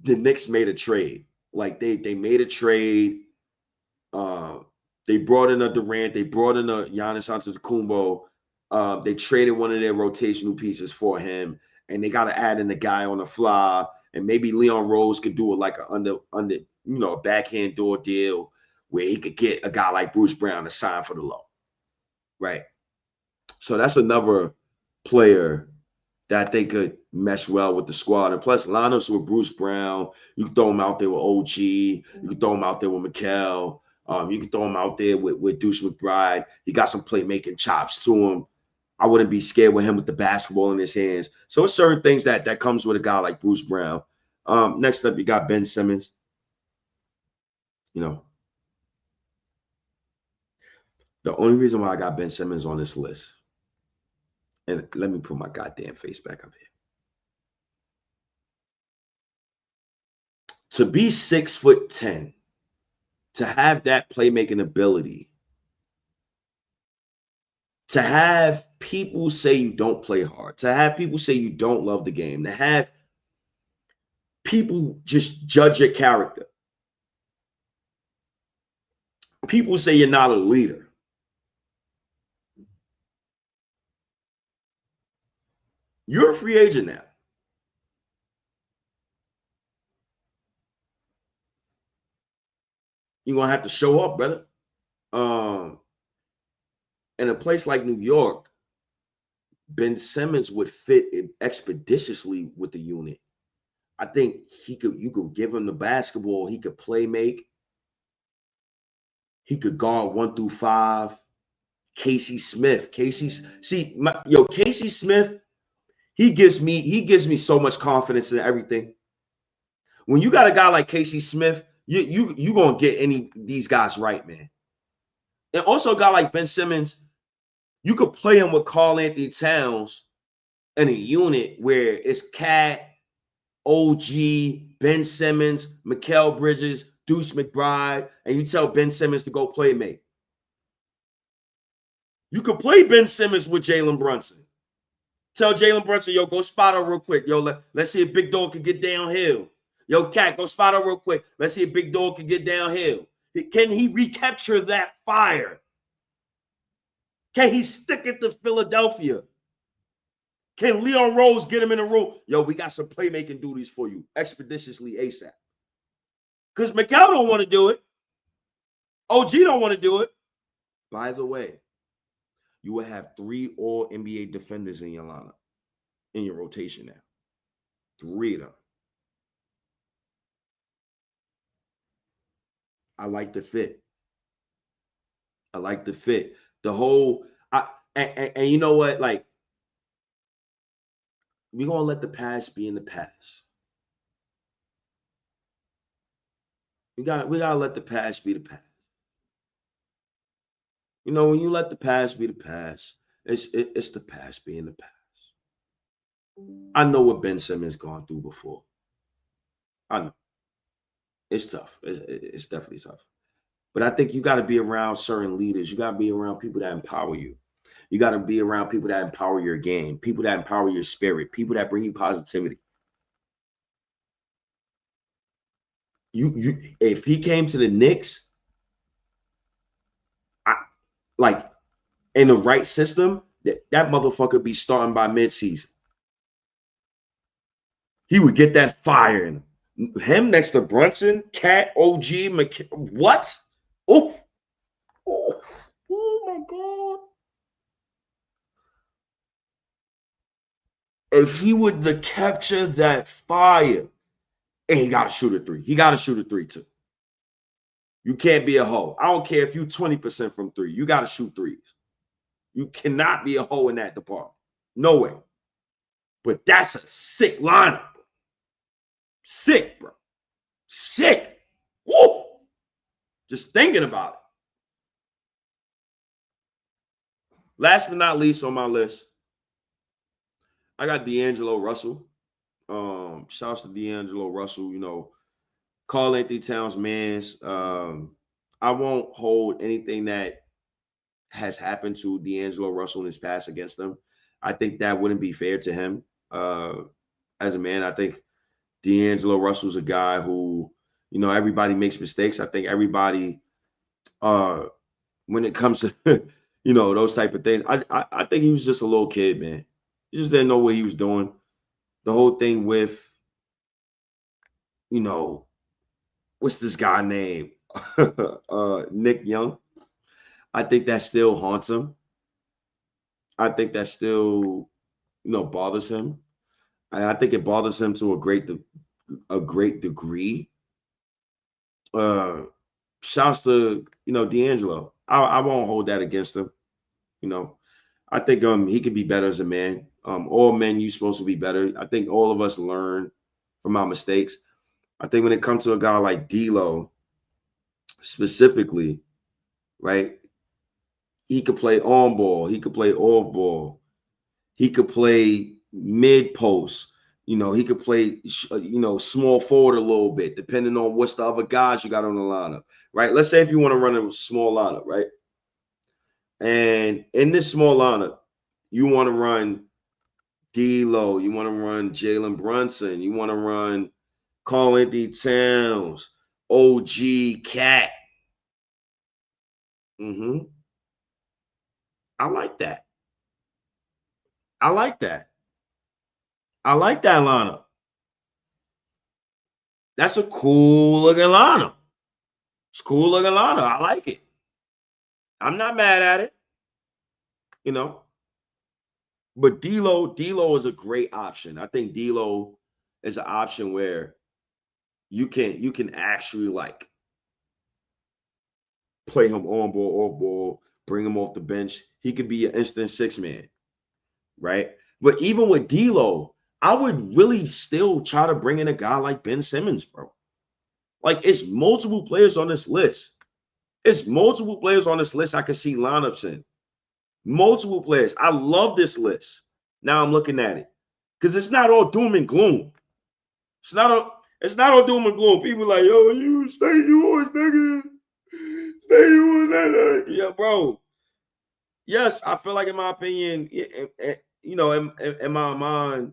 the Knicks made a trade. They made a trade. They brought in a Durant. They brought in a Giannis Antetokounmpo. They traded one of their rotational pieces for him, and they got to add in the guy on the fly. And maybe Leon Rose could do it a backhand door deal where he could get a guy like Bruce Brown to sign for the low. Right. So that's another player that they could mesh well with the squad. And plus, lineups with Bruce Brown, you can throw him out there with OG, you can throw him out there with Mikel, you can throw him out there with Deuce McBride. He got some playmaking chops to him. I wouldn't be scared with him with the basketball in his hands. So it's certain things that comes with a guy like Bruce Brown. Next up, you got Ben Simmons. You know, the only reason why I got Ben Simmons on this list, and let me put my goddamn face back up here. To be 6'10", to have that playmaking ability, to have people say you don't play hard, to have people say you don't love the game, to have people just judge your character. People say you're not a leader. You're a free agent now. You're going to have to show up, brother. In a place like New York, Ben Simmons would fit expeditiously with the unit. I think you could give him the basketball. He could play make. He could guard 1 through 5. Casey Smith. Casey Smith, he gives me so much confidence in everything. When you got a guy like Casey Smith, you gonna get any of these guys right, man. And also a guy like Ben Simmons, you could play him with Karl-Anthony Towns in a unit where it's Cat, OG, Ben Simmons, Mikal Bridges, Deuce McBride, and you tell Ben Simmons to go play mate. You could play Ben Simmons with Jalen Brunson. Tell Jalen Brunson, yo, go spot her real quick. Yo, let's see if Big Dog can get downhill. Yo, Cat, go spot her real quick. Let's see if Big Dog can get downhill. Can he recapture that fire? Can he stick it to Philadelphia? Can Leon Rose get him in a room? Yo, we got some playmaking duties for you expeditiously ASAP. Because Mikal don't want to do it. OG don't want to do it. By the way, you will have 3 All-NBA defenders in your lineup, in your rotation now. 3 of them. I like the fit. The whole, and you know what? Like, we're going to let the past be in the past. We got to let the past be the past. You know, when you let the past be the past, it's the past being the past. I know what Ben Simmons gone through before. I know. It's tough. It's definitely tough. But I think you got to be around certain leaders. You got to be around people that empower you. You got to be around people that empower your game, people that empower your spirit, people that bring you positivity. If he came to the Knicks, like in the right system, that motherfucker be starting by midseason. He would get that fire in him. Him next to Brunson, Cat, OG, what? Oh my God. If he would capture that fire, and he got to shoot a 3. He got to shoot a 3 too. You can't be a hoe. I don't care if you 20% from 3. You got to shoot 3s. You cannot be a hoe in that department. No way. But that's a sick lineup. Sick, bro. Sick. Woo! Just thinking about it. Last but not least on my list, I got D'Angelo Russell. Shouts to D'Angelo Russell. You know, Karl-Anthony Towns mans. I won't hold anything that has happened to D'Angelo Russell in his past against him. I think that wouldn't be fair to him. As a man, I think D'Angelo Russell's a guy who, you know, everybody makes mistakes. I think everybody, when it comes to, you know, those type of things, I think he was just a little kid, man. He just didn't know what he was doing. The whole thing with, you know, what's this guy name? Nick Young. I think that still haunts him. I think that still bothers him. I think it bothers him to a great degree. Shouts to D'Angelo. I won't hold that against him. You know, I think he could be better as a man. All men, you supposed to be better. I think all of us learn from our mistakes. I think when it comes to a guy like D'Lo, specifically, right? He could play on ball. He could play off ball. He could play mid post. He could play, small forward a little bit, depending on what's the other guys you got on the lineup, right? Let's say if you want to run a small lineup, right? And in this small lineup, you want to run D'Lo, you want to run Jalen Brunson, you want to run Karl-Anthony Towns, OG Cat. I like that. I like that. I like that lineup. That's a cool looking lineup. It's a cool looking lineup. I like it. I'm not mad at it. But D'Lo is a great option. I think D'Lo is an option where you can actually like play him on ball, off ball, bring him off the bench. He could be an instant six man, right? But even with D'Lo, I would really still try to bring in a guy like Ben Simmons, bro. Like, it's multiple players on this list. It's multiple players on this list I can see lineups in. Multiple players. I love this list. Now I'm looking at it because it's not all doom and gloom. It's not all doom and gloom. People like, yo, you stay yours, nigga. Stay yours, nigga. Yeah, bro. Yes, I feel like, in my opinion, in my mind,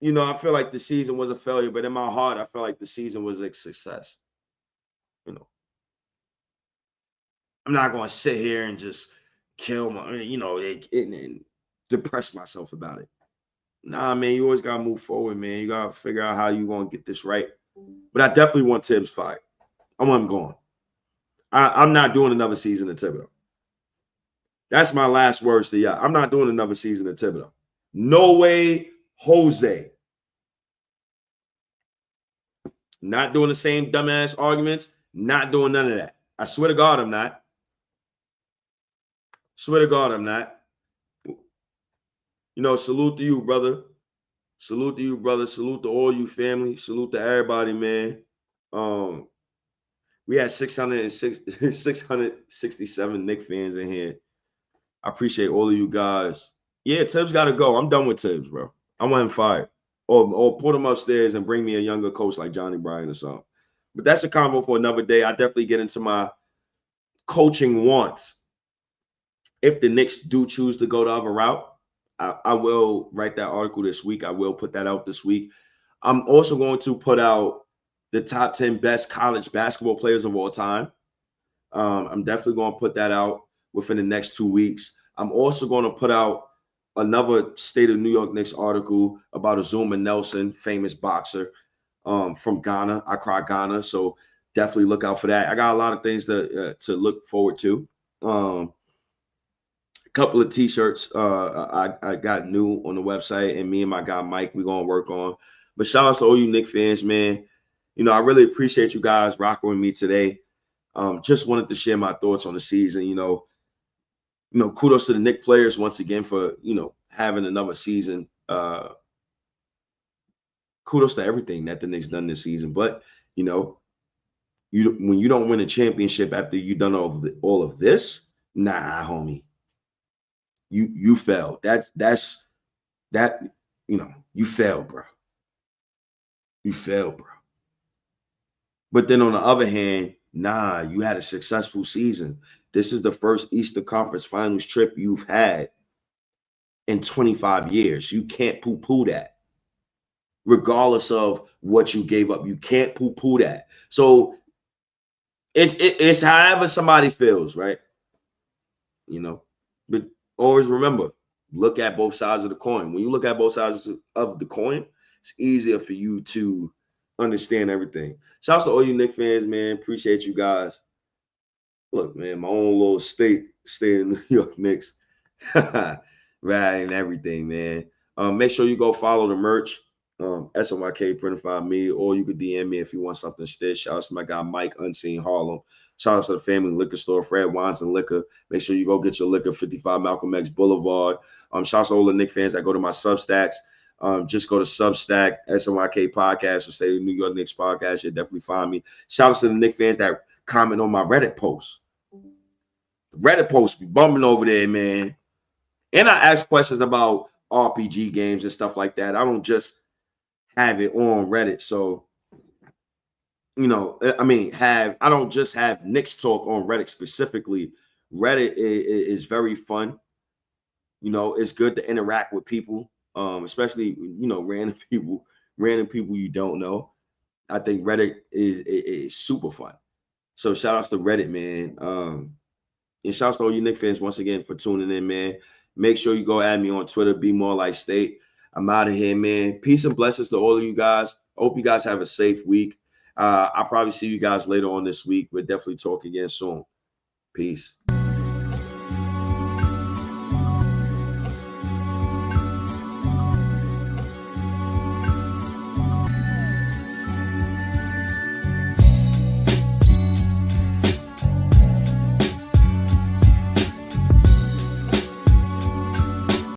I feel like the season was a failure, but in my heart, I feel like the season was a success. I'm not going to sit here and just kill and depress myself about it. Nah, man, you always got to move forward, man. You got to figure out how you're going to get this right. But I definitely want Tibbs fired. I want him gone. I'm not doing another season of Thibodeau. That's my last words to y'all. I'm not doing another season of Thibodeau. No way, Jose. Not doing the same dumbass arguments. Not doing none of that. I swear to God, I'm not. Swear to God, I'm not. Salute to you, brother. Salute to you, brother. Salute to all you family. Salute to everybody, man. We had 667 Knicks fans in here. I appreciate all of you guys. Yeah, Tibbs got to go. I'm done with Tibbs, bro. I want him fired. Or put him upstairs and bring me a younger coach like Johnny Bryan or something. But that's a convo for another day. I definitely get into my coaching wants. If the Knicks do choose to go the other route, I will write that article this week. I will put that out this week. I'm also going to put out the top 10 best college basketball players of all time. I'm definitely going to put that out within the next 2 weeks. I'm also going to put out another State of New York Knicks article about Azuma Nelson, famous boxer from Ghana, Accra, Ghana. So definitely look out for that. I got a lot of things to look forward to. A couple of T-shirts I got new on the website, and me and my guy Mike, we're going to work on. But shout out to all you Knicks fans, man. I really appreciate you guys rocking with me today. Just wanted to share my thoughts on the season. Kudos to the Knicks players once again for, having another season. Kudos to everything that the Knicks done this season. But, when you don't win a championship after you've done all of this, nah, homie. You failed. You failed, bro. You failed, bro. But then on the other hand, nah, you had a successful season. This is the first Eastern Conference Finals trip you've had in 25 years. You can't poo-poo that. Regardless of what you gave up, you can't poo-poo that. So it's however somebody feels, right? But always remember, look at both sides of the coin. When you look at both sides of the coin, it's easier for you to understand everything. Shouts to all you Knicks fans, man. Appreciate you guys. Look, man, my own little state in New York Knicks. right, and everything, man. Make sure you go follow the merch. SNYK Printify Find me, or you could DM me if you want something stitched. Shout out to my guy Mike Unseen Harlem. Shout out to the family liquor store, Fred Wines and Liquor. Make sure you go get your liquor, 55 Malcolm X Boulevard. Shout out to all the Knicks fans that go to my Substacks. Just go to Substack, SNYK Podcast, or State of New York Knicks Podcast. You'll definitely find me. Shout out to the Knicks fans that comment on my Reddit posts. Reddit posts be bumping over there, man. And I ask questions about RPG games and stuff like that. I don't just have it on Reddit. So, I don't just have Knicks talk on Reddit specifically. Reddit is very fun. It's good to interact with people, especially, random people you don't know. I think Reddit is super fun. So shout outs to Reddit, man. And shout outs to all you Knicks fans once again for tuning in, man. Make sure you go add me on Twitter, Be More Like State. I'm out of here, man. Peace and blessings to all of you guys. I hope you guys have a safe week. I'll probably see you guys later on this week. We'll definitely talk again soon. Peace.